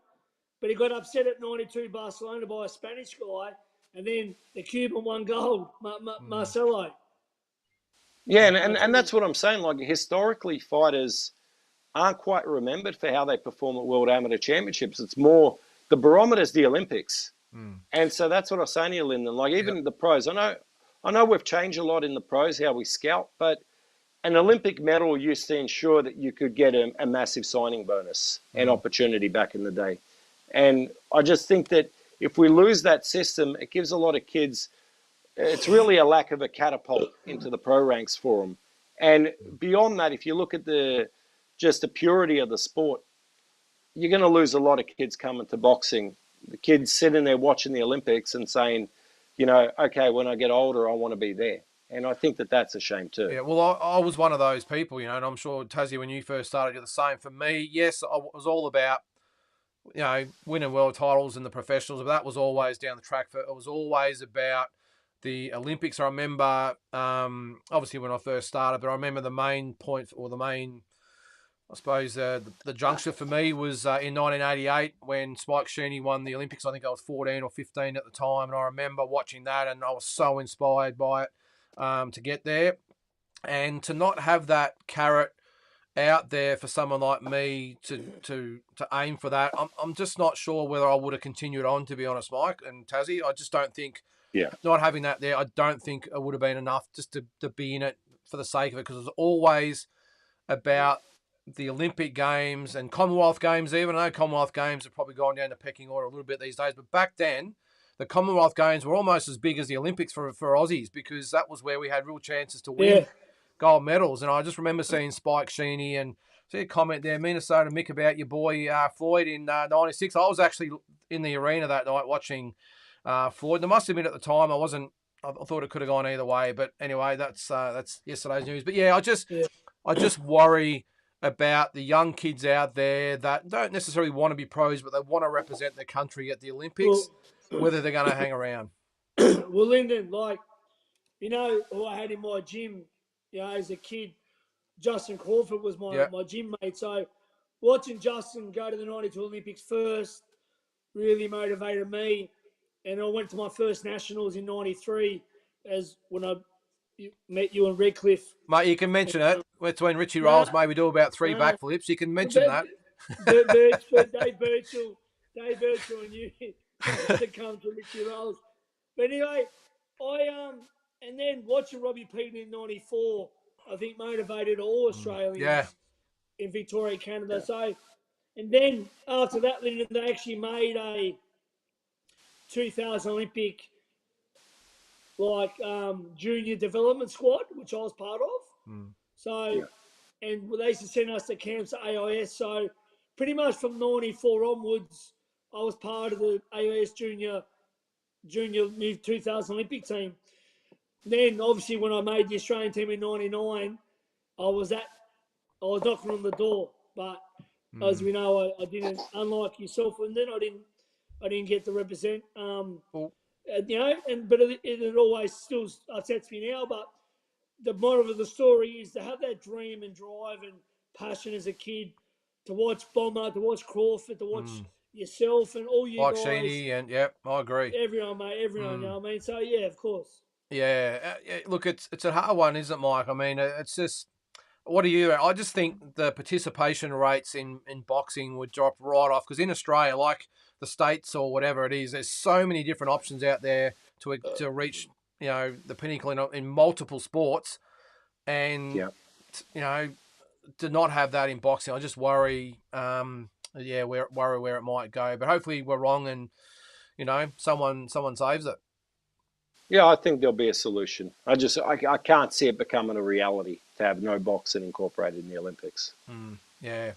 but he got upset at 92 Barcelona by a Spanish guy, and then the Cuban won gold, Marcelo. Yeah, and that's what I'm saying. Like, historically, fighters aren't quite remembered for how they perform at World Amateur Championships. It's more, the barometer's the Olympics. And so that's what I was saying to you, Lynden. Like, even the pros, I know we've changed a lot in the pros, how we scout, but an Olympic medal used to ensure that you could get a massive signing bonus and opportunity back in the day. And I just think that if we lose that system, it gives a lot of kids, it's really a lack of a catapult into the pro ranks for them. And beyond that, if you look at just the purity of the sport, you're going to lose a lot of kids coming to boxing. The kids sitting there watching the Olympics and saying, you know, okay, when I get older, I want to be there. And I think that that's a shame too. Yeah, well, I was one of those people, you know, and I'm sure, Tassie, when you first started, you're the same. For me, yes, I was all about, you know, winning world titles in the professionals, but that was always down the track. It was always about the Olympics. I remember, obviously, when I first started, but I remember the main point, or the main, I suppose, the juncture for me was in 1988 when Spike Sheeny won the Olympics. I think I was 14 or 15 at the time, and I remember watching that, and I was so inspired by it to get there. And to not have that carrot out there for someone like me to aim for that, I'm just not sure whether I would have continued on, to be honest, Mike and Tassie. I just don't think, not having that there, I don't think it would have been enough just to be in it for the sake of it, because it was always about the Olympic Games and Commonwealth Games even. I know Commonwealth Games have probably gone down the pecking order a little bit these days, but back then, the Commonwealth Games were almost as big as the Olympics for Aussies, because that was where we had real chances to win gold medals. And I just remember seeing Spike Sheeny, and see a comment there, Minnesota Mick, about your boy Floyd in 96. I was actually in the arena that night watching Floyd. There must have been at the time, I thought it could have gone either way. But anyway, that's yesterday's news. But yeah, I just worry about the young kids out there that don't necessarily want to be pros, but they want to represent their country at the Olympics, whether they're going to hang around. Well, Lynden, like, you know, who I had in my gym, you know, as a kid, Justin Crawford was my gym mate. So watching Justin go to the 92 Olympics first really motivated me. And I went to my first nationals in 93 as when I met you in Redcliffe. Mate, you can mention it. Between Richie Rolls, maybe do about 3 backflips. You can mention that. Dave Birchall and you to come to Richie Rolls. But anyway, and then watching Robbie Peaton in 94, I think motivated all Australians in Victoria, Canada. So, and then after that, they actually made a 2000 Olympic junior development squad, which I was part of. So, and they used to send us to camps at AIS. So, pretty much from 94 onwards, I was part of the AIS junior 2000 Olympic team. Then, obviously, when I made the Australian team in 99, I was knocking on the door. But as we know, I didn't. Unlike yourself, and then I didn't get to represent. You know, but it always still upsets me now. But the moral of the story is to have that dream and drive and passion as a kid, to watch Bomber, to watch Crawford, to watch yourself and all you like guys. Sheedy, and I agree. Everyone, mate, everyone. You know what I mean? So yeah, of course. Yeah, look, it's a hard one, isn't it, Mike? I mean, it's just. What do you? I just think the participation rates in boxing would drop right off, because in Australia, like the States or whatever it is, there's so many different options out there to reach, the pinnacle in multiple sports, and to not have that in boxing, I just worry. Worry where it might go, but hopefully we're wrong, and someone saves it. Yeah, I think there'll be a solution. I can't see it becoming a reality to have no boxing incorporated in the Olympics. Yeah.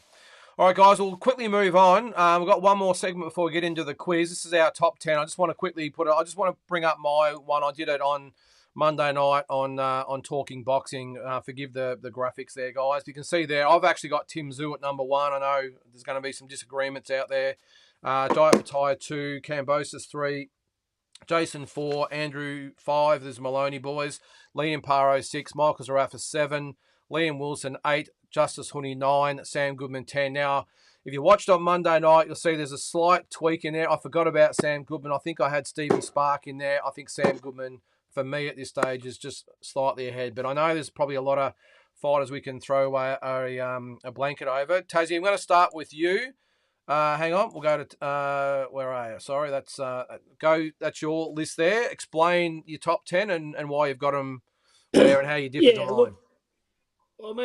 All right, guys, we'll quickly move on. We've got one more segment before we get into the quiz. This is our top 10. I just want to quickly I just want to bring up my one. I did it on Monday night on Talking Boxing. Forgive the graphics there, guys. You can see there, I've actually got Tim Tszyu at number 1. I know there's going to be some disagreements out there. Diet Mattia 2, Cambosis 3, Jason 4, Andrew 5, there's Maloney boys, Liam Paro 6, Michael Zarafa 7, Liam Wilson 8, Justice Honey 9, Sam Goodman 10. Now, if you watched on Monday night, you'll see there's a slight tweak in there. I forgot about Sam Goodman. I think I had Stephen Spark in there. I think Sam Goodman, for me at this stage, is just slightly ahead. But I know there's probably a lot of fighters we can throw a blanket over. Tassie, I'm going to start with you. Hang on, we'll go to where are you? Sorry, that's That's your list there. Explain your top 10 and why you've got them there and how you differ to mine.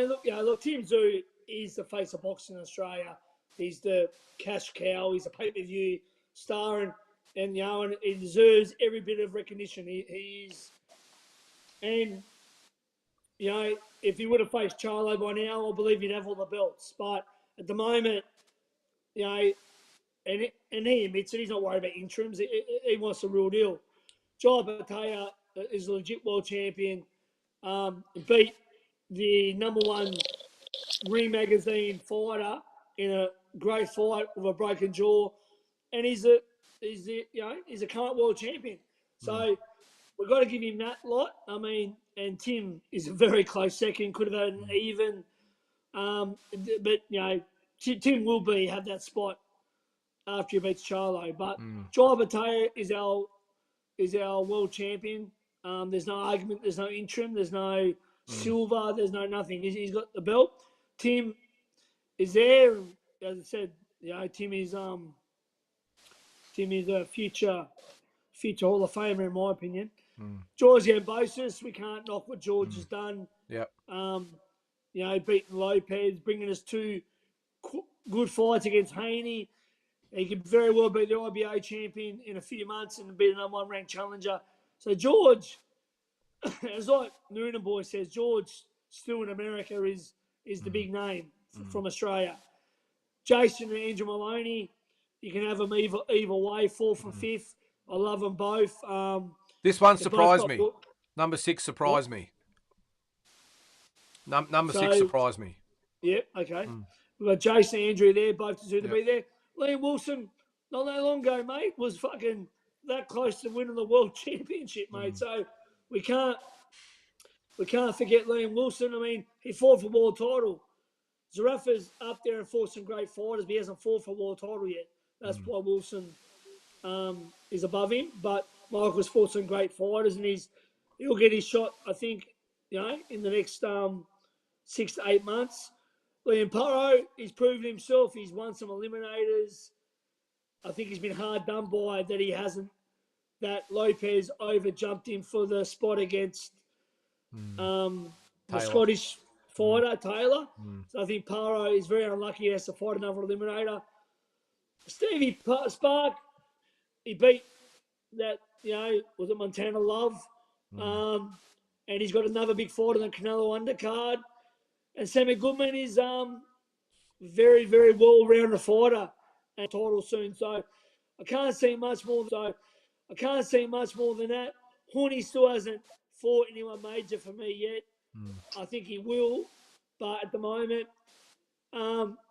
Look, Tim Tszyu is the face of boxing in Australia. He's the cash cow. He's a pay-per-view star, and he deserves every bit of recognition. He is, and if he would have faced Charlo by now, I believe he'd have all the belts. But at the moment, and he admits it, he's not worried about interims. He wants the real deal. Jai Bhatia is a legit world champion. Beat the number 1 Ring Magazine fighter in a great fight with a broken jaw, and he's a current world champion. So we've got to give him that lot. I mean, and Tim is a very close second. Could have had an even, but Tim will have that spot after he beats Charlo. But Jai Bhatia is our world champion. There's no argument. There's no interim. There's no silver. There's no nothing. He's got the belt. Tim is there. As I said, Tim is a future Hall of Famer in my opinion. George Gambosis, we can't knock what George has done. Yep. Beating Lopez, bringing us 2 good fights against Haney. He could very well be the IBA champion in a few months and be the number 1 ranked challenger. So George, as like Noonan Boy says, George still in America is the big name from Australia. Jason and Andrew Maloney, you can have them either way, 4th and 5th. I love them both. This one surprised me. Number 6 surprised me. Number 6 surprised me. Yeah, okay. We've got Jason and Andrew there, both deserve to be there. Liam Wilson, not that long ago, mate, was fucking that close to winning the world championship, mate. So we can't forget Liam Wilson. I mean, he fought for world title. Zarafa's up there and fought some great fighters, but he hasn't fought for world title yet. That's why Wilson is above him. But Michael's fought some great fighters, and he'll get his shot, I think, in the next 6 to 8 months. Liam Paro, he's proven himself. He's won some eliminators. I think he's been hard done by that Lopez over-jumped him for the spot against the Scottish fighter, Taylor. So I think Paro is very unlucky he has to fight another eliminator. Stevie Spark, he beat that, was it Montana Love? And he's got another big fight on the Canelo undercard. And Sammy Goodman is very, very well-rounded fighter and title soon. So I can't see much more than that. Horny still hasn't fought anyone major for me yet. I think he will, but at the moment,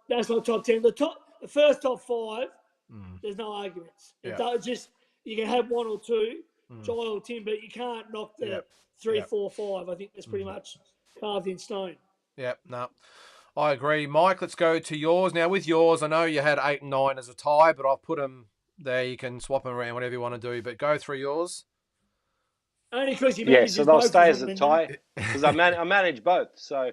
that's not top 10. The first top 5, there's no arguments. Yeah. You can have 1 or 2, Jai or Tim, but you can't knock the 3, 4, 5. I think that's pretty much carved in stone. Yep, no. I agree. Mike, let's go to yours. Now, with yours, I know you had 8 and 9 as a tie, but I've put them there. You can swap them around, whatever you want to do, but go through yours. Only because you manage so they'll stay as a tie, because I manage both. So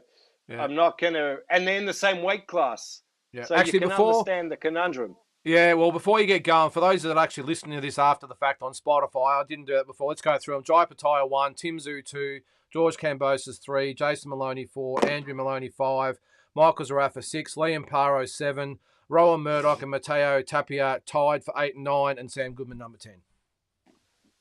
I'm not going to... And they're in the same weight class. Yeah. So actually, you can understand the conundrum. Yeah, well, before you get going, for those that are actually listening to this after the fact on Spotify, I didn't do that before. Let's go through them. Jai Pataya 1, Tim Zoo 2, George Cambosis 3, Jason Maloney 4, Andrew Maloney 5, Michael Zarafa 6, Liam Paro 7, Rowan Murdoch and Matteo Tapia tied for 8 and 9, and Sam Goodman number 10.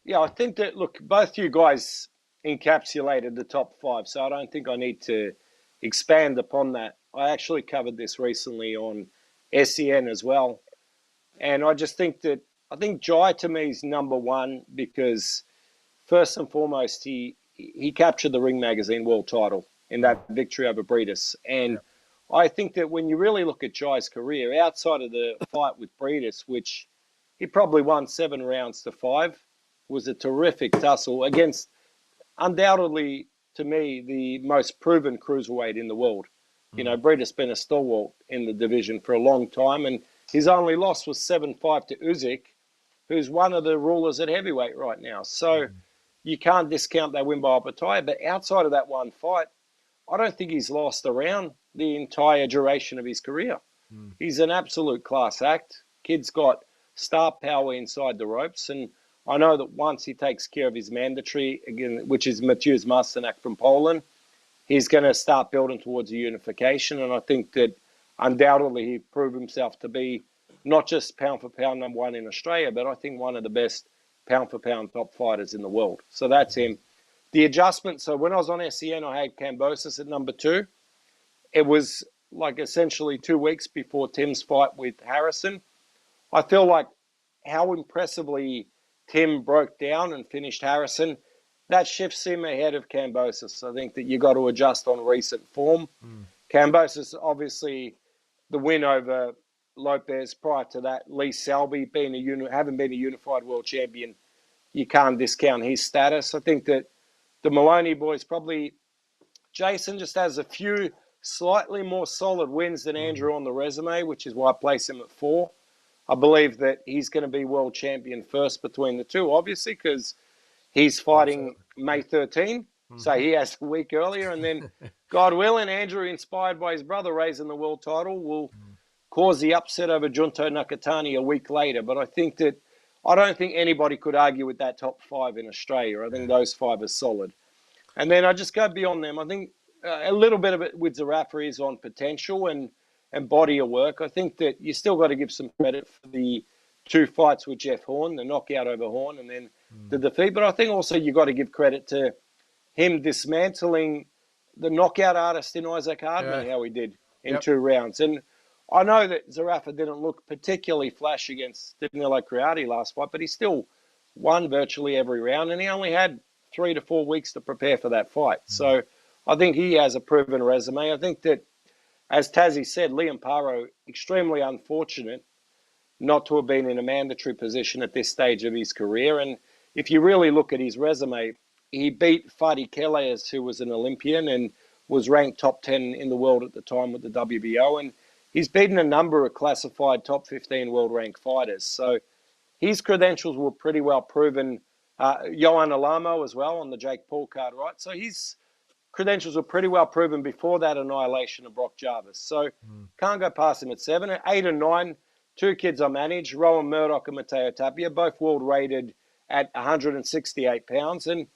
Yeah, I think that, look, both you guys encapsulated the top 5, so I don't think I need to expand upon that. I actually covered this recently on SEN as well. And I just think that, I think Jai to me is number 1 because first and foremost, he captured the Ring Magazine world title in that victory over Breedis. And I think that when you really look at Jai's career, outside of the fight with Breedis, which he probably won 7 rounds to 5, was a terrific tussle against, undoubtedly, to me, the most proven cruiserweight in the world. You know, Breedis been a stalwart in the division for a long time, and his only loss was 7-5 to Usyk, who's one of the rulers at heavyweight right now. So you can't discount that win by Opataya. But outside of that one fight, I don't think he's lost around the entire duration of his career. He's an absolute class act. Kid's got star power inside the ropes. And I know that once he takes care of his mandatory, again, which is Mateusz Masternak from Poland, he's going to start building towards a unification. And I think that undoubtedly he proved himself to be not just pound for pound number 1 in Australia, but I think one of the best pound for pound top fighters in the world. So that's him. The adjustment, so when I was on SEN, I had Cambosis at number 2. It was like essentially 2 weeks before Tim's fight with Harrison. I feel like how impressively Tim broke down and finished Harrison, that shifts him ahead of Cambosis. I think that you got to adjust on recent form. Cambosis, obviously, the win over Lopez. Prior to that, Lee Selby having been a unified world champion, you can't discount his status. I think that the Maloney boys probably, Jason just has a few slightly more solid wins than Andrew on the resume, which is why I place him at 4. I believe that he's going to be world champion first between the two, obviously, because he's fighting May 13. So he has a week earlier. And then, God willing, Andrew, inspired by his brother raising the world title, will cause the upset over Junto Nakatani a week later. But I don't think anybody could argue with that top 5 in Australia. I think those 5 are solid. And then I just go beyond them. I think a little bit of it with Zarafa is on potential and body of work. I think that you still got to give some credit for the 2 fights with Jeff Horn, the knockout over Horn, and then the defeat. But I think also you got to give credit to him dismantling the knockout artist in Isaac Hardman, how he did in 2 rounds. And I know that Zarafa didn't look particularly flash against Danilo Criati last fight, but he still won virtually every round, and he only had 3 to 4 weeks to prepare for that fight. So I think he has a proven resume. I think that, as Tassie said, Liam Paro, extremely unfortunate not to have been in a mandatory position at this stage of his career. And if you really look at his resume, he beat Fadi Keles, who was an Olympian and was ranked top 10 in the world at the time with the WBO. And he's beaten a number of classified top 15 world-ranked fighters. So his credentials were pretty well proven. Johan Alamo as well on the Jake Paul card, right? So his credentials were pretty well proven before that annihilation of Brock Jarvis. So can't go past him at 7. 8 and 9, 2 kids I manage, Rowan Murdoch and Matteo Tapia, both world rated at 168 pounds. And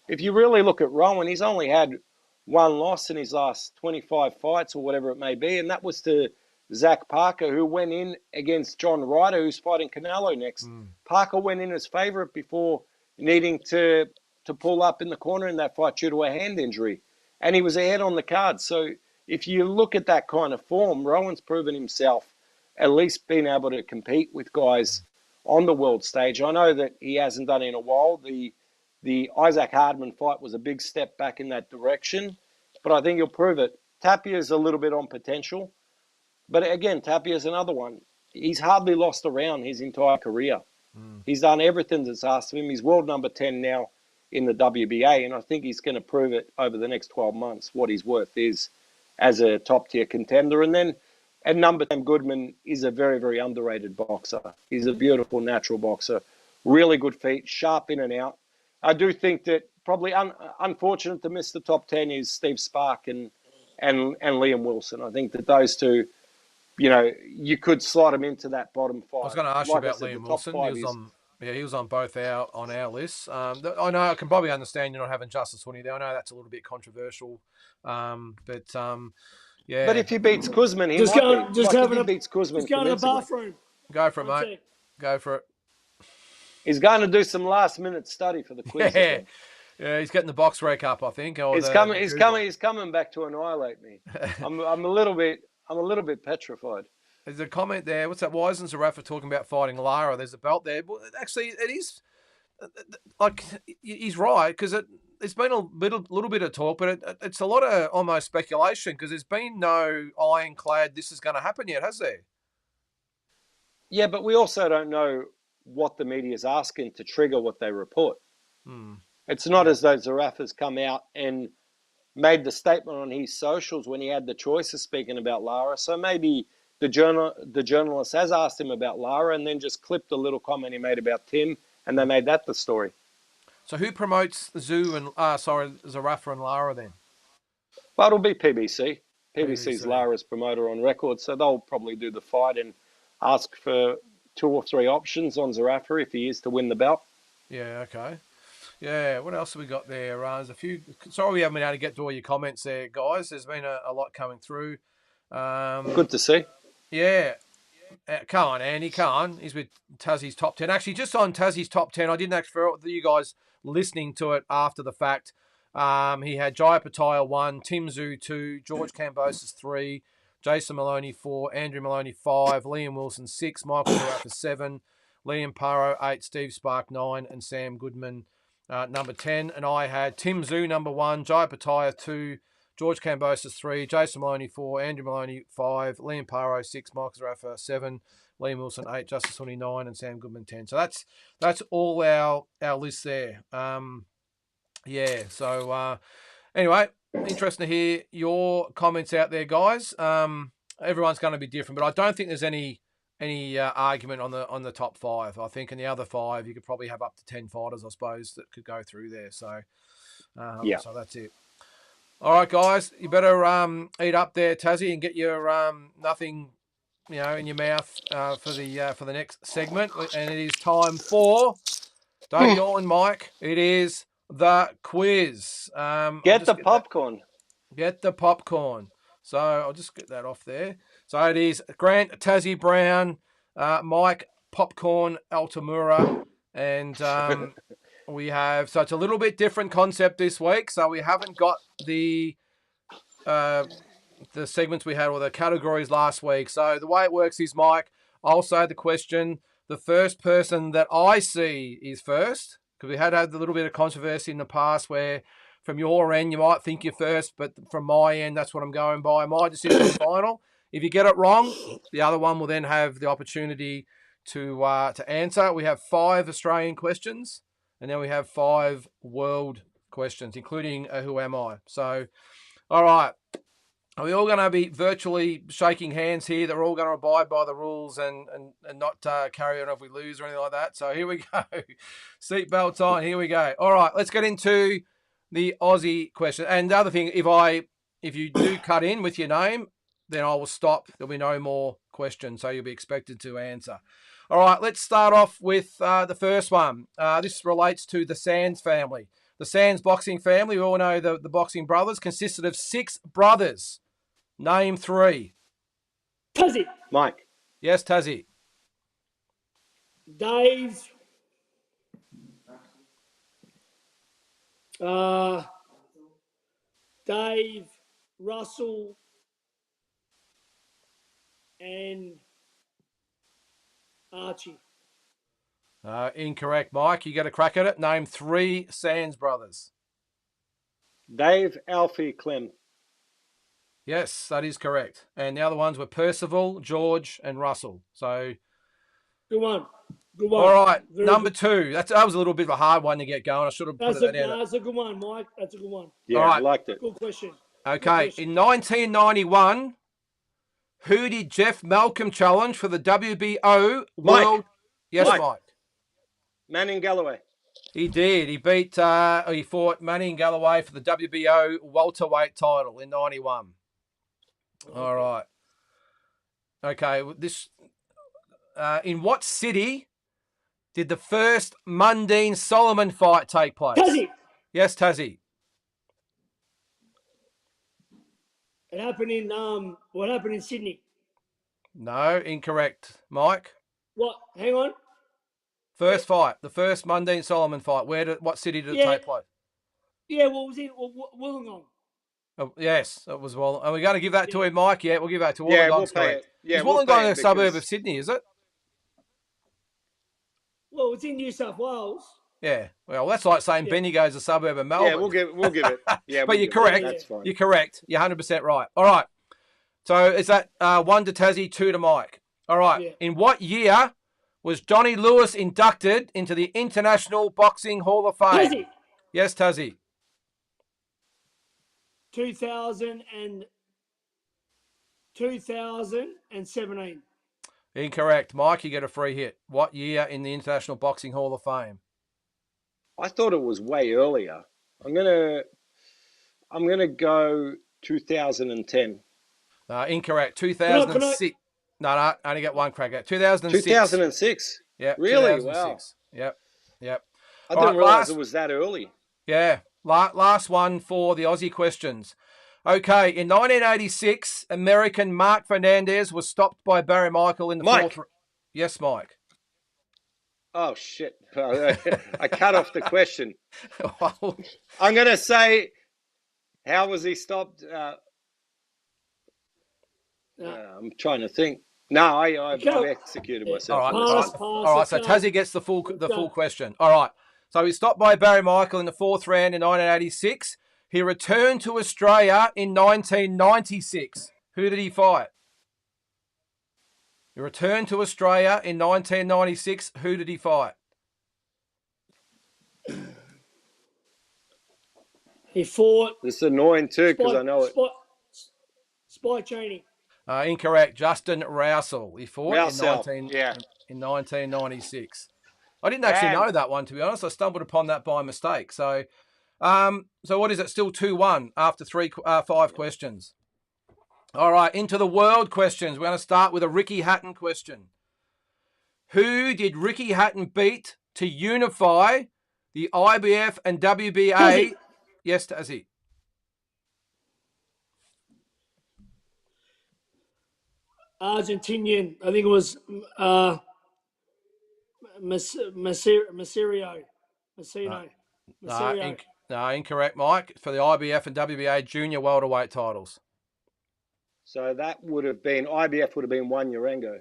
if you really look at Rowan, he's only had 1 loss in his last 25 fights or whatever it may be, and that was to Zach Parker, who went in against John Ryder, who's fighting Canelo next. Parker went in as favourite before needing to pull up in the corner in that fight due to a hand injury. And he was ahead on the card. So if you look at that kind of form, Rowan's proven himself at least being able to compete with guys on the world stage. I know that he hasn't done it in a while. The Isaac Hardman fight was a big step back in that direction, but I think he'll prove it. Tapia's a little bit on potential, but again, Tapia's another one. He's hardly lost a round his entire career. He's done everything that's asked of him. He's world number 10 now in the WBA, and I think he's going to prove it over the next 12 months what his worth is as a top-tier contender. And then at number 10, Goodman is a very, very underrated boxer. He's a beautiful, natural boxer, really good feet, sharp in and out. I do think that probably unfortunate to miss the top 10 is Steve Spark and Liam Wilson. I think that those two, you could slot them into that bottom five. I was going to ask you about Liam Wilson. He was on both on our lists. I know I can probably understand you're not having Justice Winnie there. I know that's a little bit controversial, but yeah. But if he beats Kuzman, he beats Kuzman. Just go to the bathroom. Go for it, mate. Go for it. He's going to do some last-minute study for the quiz. Yeah, he's getting the box rec up, I think. He's coming back to annihilate me. I'm a little bit petrified. There's a comment there. What's that? Why isn't Zarafa talking about fighting Lara? There's a belt there. Well, actually, it is. Like, he's right, because it's been a little bit of talk, but it's a lot of almost speculation, because there's been no ironclad this is going to happen yet, has there? Yeah, but we also don't know what the media is asking to trigger what they report. It's not as though Zarafa's come out and made the statement on his socials when he had the choice of speaking about Lara. So maybe the journalist has asked him about Lara and then just clipped a little comment he made about Tim, and they made that the story. So who promotes Zarafa and Lara then? Well, it'll be PBC. PBC's Lara's promoter on record, so they'll probably do the fight and ask for 2 or 3 options on Zarafa if he is to win the belt. Yeah, okay. Yeah, what else have we got there? There's a few. Sorry we haven't been able to get to all your comments there, guys. There's been a lot coming through. Good to see. Yeah. Come on, Andy. Come on. He's with Tassie's top 10. Actually, just on Tassie's top 10, I didn't actually, for you guys listening to it after the fact, he had Jaya Pataya 1, Tim Tszyu 2, George Kambosos 3, Jason Maloney 4, Andrew Maloney 5, Liam Wilson 6, Michael Zarafa 7, Liam Paro 8, Steve Spark 9, and Sam Goodman number 10. And I had Tim Tszyu number 1, Jaya Pataya 2, George Kambosos 3, Jason Maloney 4, Andrew Maloney 5, Liam Paro 6, Michael Zarafa 7, Liam Wilson 8, Justice 29, and Sam Goodman 10. So that's all our list there. So anyway, interesting to hear your comments out there, guys. Everyone's going to be different, but I don't think there's any argument on the top 5. I think in the other 5 you could probably have up to 10 fighters, I suppose, that could go through there. So so that's it. All right, guys, you better eat up there, Tassie, and get your nothing, in your mouth for the next segment. And it is time for, don't yawn, Mike. It is the quiz. Get the popcorn. Get the popcorn. So I'll just get that off there. So it is Grant, Tassie, Brown, Mike, Popcorn, Altamura, and we have, so it's a little bit different concept this week. So we haven't got the segments we had or the categories last week. So the way it works is, Mike, I'll say the question. The first person that I see is first, because we had a little bit of controversy in the past where from your end you might think you're first, but from my end that's what I'm going by. My decision is final. If you get it wrong, the other one will then have the opportunity to answer. We have 5 Australian questions, and then we have 5 world questions, including who am I? So, all right. Are we all going to be virtually shaking hands here? They're all going to abide by the rules and not carry on if we lose or anything like that. So here we go. Seatbelts on. Here we go. All right. Let's get into the Aussie question. And the other thing, if you do cut in with your name, then I will stop. There'll be no more questions, so you'll be expected to answer. All right, let's start off with the first one. This relates to the Sands family. The Sands boxing family, we all know the boxing brothers, consisted of 6 brothers. Name 3. Tassie. Mike. Yes, Tassie. Dave. Dave, Russell, and Archie. Incorrect, Mike. You get a crack at it. Name 3 Sands brothers. Dave, Alfie, Clem. Yes, that is correct. And the other ones were Percival, George, and Russell. So, good one. Good one. All right, Very number good. 2. That was a little bit of a hard one to get going. I should have put it down. That's a good one, Mike. That's a good one. Yeah, all right. I liked it. Good question. Okay, in 1991, who did Jeff Malcolm challenge for the WBO World? Yes, Mike. Manning Galloway. He did. He fought Manning Galloway for the WBO welterweight title in 91. All right. Okay, this. In what city did the first Mundine Solomon fight take place? Tassie. Yes, Tassie. It happened in what happened in Sydney? No, incorrect. Mike? What? Hang on. First fight, the first Mundine Solomon fight. What city did it take place? Yeah, well, it was in Wollongong. Oh, yes, it was Wollongong. Are we going to give that to him, Mike? Yeah, we'll give that to Wollongong. Yeah, we'll pay it. Yeah, is Wollongong a suburb of Sydney, is it? Well, it's in New South Wales. Yeah. Well, that's like saying Bendigo's a suburb of Melbourne. Yeah, we'll give it. Yeah, but you're correct. That's fine. You're correct. You're 100% right. All right. So is that 1 to Tassie, 2 to Mike? All right. Yeah. In what year was Johnny Lewis inducted into the International Boxing Hall of Fame? Tassie. Yes, Tassie. 2017. Incorrect. Mike, you get a free hit. What year in the International Boxing Hall of Fame? I thought it was way earlier. I'm gonna go 2010. Incorrect. 2006. No, only get one crack at 2006. 2006. Yeah. Really? 2006. Wow. Yep. I didn't realize it was that early. Yeah. Last one for the Aussie questions. Okay, in 1986, American Mark Fernandez was stopped by Barry Michael in the fourth. Yes, Mike. Oh, shit. I cut off the question. I'm going to say, how was he stopped? I'm trying to think. No, I've executed myself. All right, so Tassie gets the full question. All right. So he stopped by Barry Michael in the 4th round in 1986. He returned to Australia in 1996. Who did he fight? He returned to Australia in 1996. Who did he fight? He fought... This is annoying too because I know it. Spike Chaney. Incorrect. Justin Rousell. He fought in 1996. I didn't actually know that one, to be honest. I stumbled upon that by mistake. So what is it? Still 2-1 after 5 questions. All right, into the world questions. We're going to start with a Ricky Hatton question. Who did Ricky Hatton beat to unify the IBF and WBA? Tassie. Yes, Tassie. Argentinian. I think it was Massino. No, incorrect, Mike. For the IBF and WBA junior welterweight titles. So that would have been, IBF would have been Juan Urango.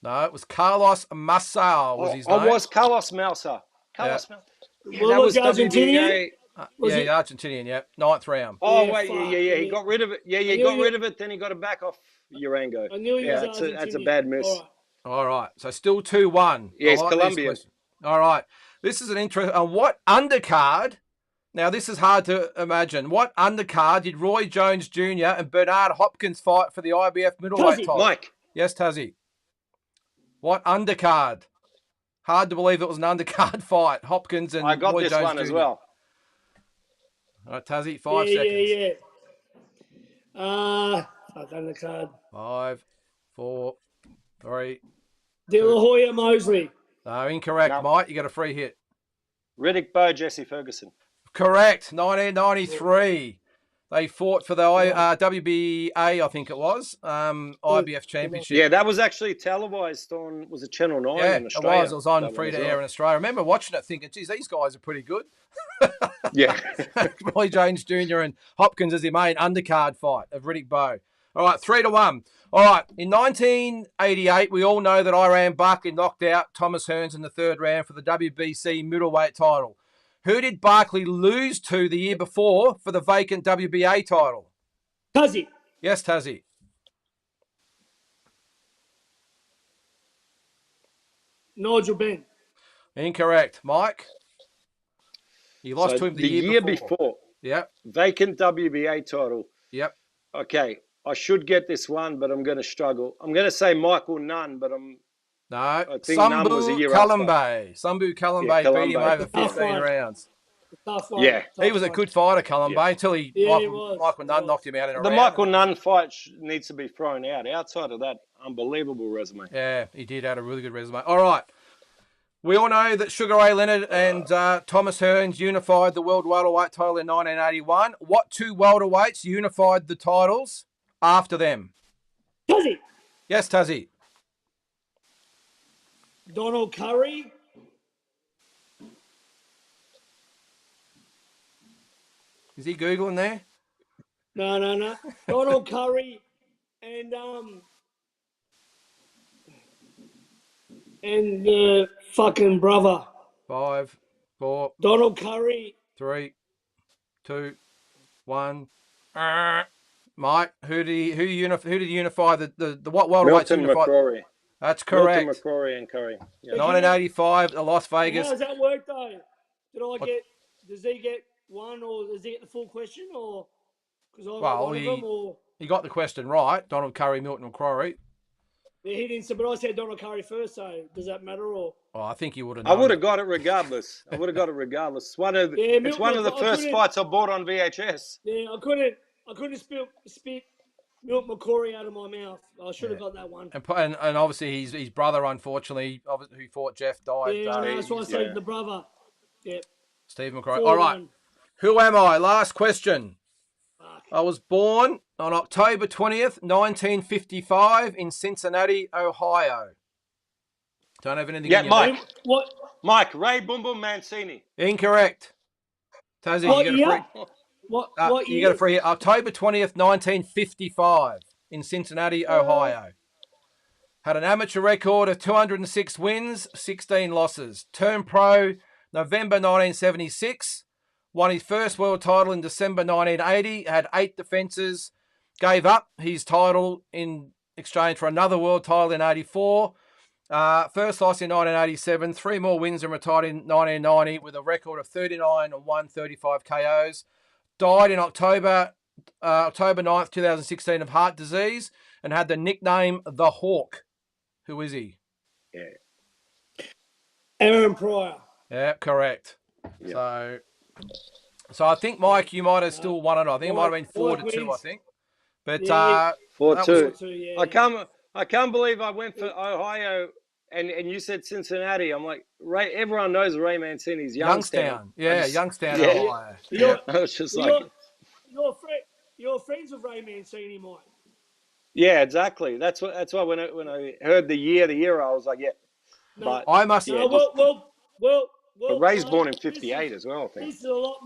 No, it was Carlos Massa was his name. Oh, was Carlos Massa. Carlos Massa. Yeah, that was Argentinian. Argentinian, yeah. 9th round. Oh, wait, yeah. He got rid of it. Yeah, he got rid of it, then he got it back off Urango. I knew he was Argentinian. That's a bad miss. All right. So still 2-1. Yeah, he's Colombian. All right. This is an interesting... what undercard... Now, this is hard to imagine. What undercard did Roy Jones Jr. and Bernard Hopkins fight for the IBF middleweight title? Mike. Yes, Tassie. What undercard? Hard to believe it was an undercard fight. Hopkins and I got Roy this Jones one Jr. as well. All right, Tassie, 5 seconds. Undercard. 5, 4, 3. De La Hoya Mosley. No, incorrect, no. Mike. You got a free hit. Riddick Bowe, Jesse Ferguson. Correct. 1993. They fought for the WBA, I think it was, IBF Championship. Yeah, that was actually televised on, was it Channel 9 in Australia? It was on free to air in Australia. I remember watching it thinking, geez, these guys are pretty good. Yeah. Roy Jones Jr. and Hopkins as the main undercard fight of Riddick Bowe. All right, 3-1. All right, in 1988, we all know that Iran Barkley knocked out Thomas Hearns in the 3rd round for the WBC middleweight title. Who did Barkley lose to the year before for the vacant WBA title? Tassie. Yes, Tassie. Nigel Benn. Incorrect. Mike? You lost to him the year before. Yep. Vacant WBA title. Yep. Okay. I should get this one, but I'm going to struggle. I'm going to say Michael Nunn, but I think Nunn was a year Kalambe. Sambu Kalambe beat him over 15 rounds. Tough one. Yeah. He was a good fighter, Kalambe, until Michael Nunn knocked him out in a round. The Michael Nunn fight needs to be thrown out. Outside of that, unbelievable resume. Yeah, he did have a really good resume. All right. We all know that Sugar Ray Leonard and Thomas Hearns unified the world welterweight title in 1981. What two welterweights unified the titles after them? Tassie. Yes, Tassie. Donald Curry. Is he Googling there? No. Donald Curry and fucking brother. 5, 4. Donald Curry. 3, 2, 1. Mike, who did unify the what welterweights Milton unified? McCrory. That's correct. Milton McCrory and Curry. Yeah. 1985, Las Vegas. How does that work though? Does he get one, or does he get the full question, or because I got one of them, or he got the question right. Donald Curry, Milton McCrory. Yeah, he didn't. But I said Donald Curry first. So does that matter, or? Oh, I think you would have. I would have got it regardless. It's one of the first fights I bought on VHS. Yeah, I couldn't spit Milton McCrory out of my mouth. I should have got that one. And obviously his brother, unfortunately, who fought Jeff, died. Yeah, that's why I said the brother. Yeah. Steve McCrory. All right. Who am I? Last question. I was born on October 20th, 1955 in Cincinnati, Ohio. Don't have anything in your Mike. name. What? Mike, Ray Boom Boom Mancini. Incorrect. Tassie, you get a free. What you get a free. October 20th, 1955 in Cincinnati, Ohio. Had an amateur record of 206 wins, 16 losses. Turned pro November 1976. Won his first world title in December 1980. Had 8 defences. Gave up his title in exchange for another world title in 84. First loss in 1987. 3 more wins and retired in 1990 with a record of 39 and 135 KOs. Died in October 9th, 2016 of heart disease and had the nickname The Hawk. Who is he? Yeah. Aaron Pryor. Yeah, correct. Yeah. So I think, Mike, you might have still won it. I think it might have been 4-2, I think. But 4-2. Yeah. I can't believe I went for Ohio and you said Cincinnati. I'm like, Ray. Everyone knows Ray Mancini's Youngstown. Yeah, Youngstown, Ohio. I was just like, you're friends with Ray Mancini, Mike. Yeah, exactly. That's why when I heard the year, I was like, yeah. No, but I must. Yeah, well. But Ray's born in '58 as well. I think this is a lot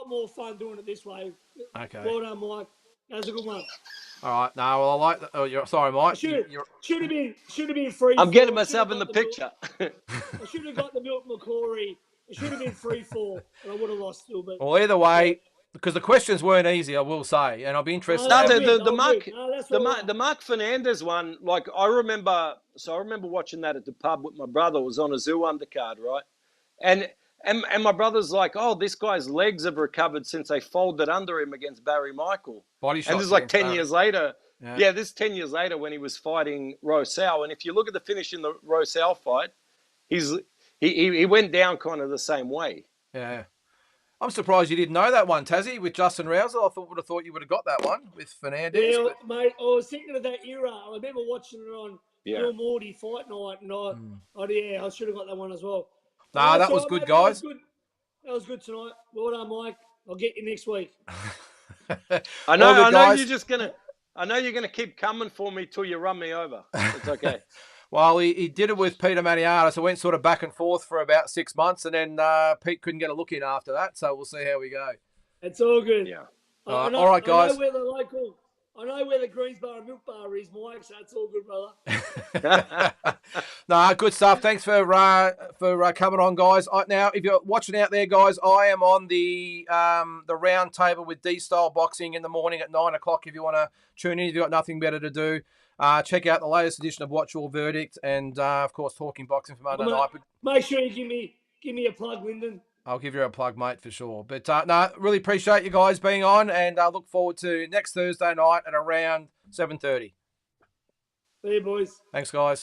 more fun doing it this way. Okay. Well done, Mike. That was a good one. All right. No, well, I like that. Oh, sorry, Mike. Should have been free. I'm getting myself in the picture. I should have got the Milton McCrory. It should have been 3-4, and I would have lost still. But well, either way, because the questions weren't easy, I will say, and I'll be interested. The Mark Fernandez one, like I remember watching that at the pub with my brother. It was on a Zoo undercard, right? And my brother's like, oh, this guy's legs have recovered since they folded under him against Barry Michael. Body shot. And this is like 10 years later. Yeah, this is 10 years later when he was fighting Rosal. And if you look at the finish in the Rosal fight, he went down kind of the same way. Yeah. I'm surprised you didn't know that one, Tassie, with Justin Rousel. I would have thought you would have got that one with Fernandez. Yeah, mate, I was thinking of that era. I remember watching it on Bill Morty Fight Night, and I should have got that one as well. Nah, that was good, guys. That was good tonight. Well done, Mike. I'll get you next week. I know you're gonna keep coming for me till you run me over. It's okay. Well, he did it with Peter Maniatis. So it went sort of back and forth for about 6 months, and then Pete couldn't get a look in after that. So we'll see how we go. It's all good. Yeah. All right, guys. I know where the Greensboro Milk Bar is, Mike. So it's all good, brother. No, good stuff. Thanks for for coming on, guys. Now, if you're watching out there, guys, I am on the round table with D-Style Boxing in the morning at 9 o'clock. If you want to tune in, if you've got nothing better to do, check out the latest edition of Watch Your Verdict, and of course, Talking Boxing for Monday night. Make sure you give me a plug, Lynden. I'll give you a plug, mate, for sure. But no, really appreciate you guys being on, and I look forward to next Thursday night at around 7:30. See you, boys. Thanks, guys.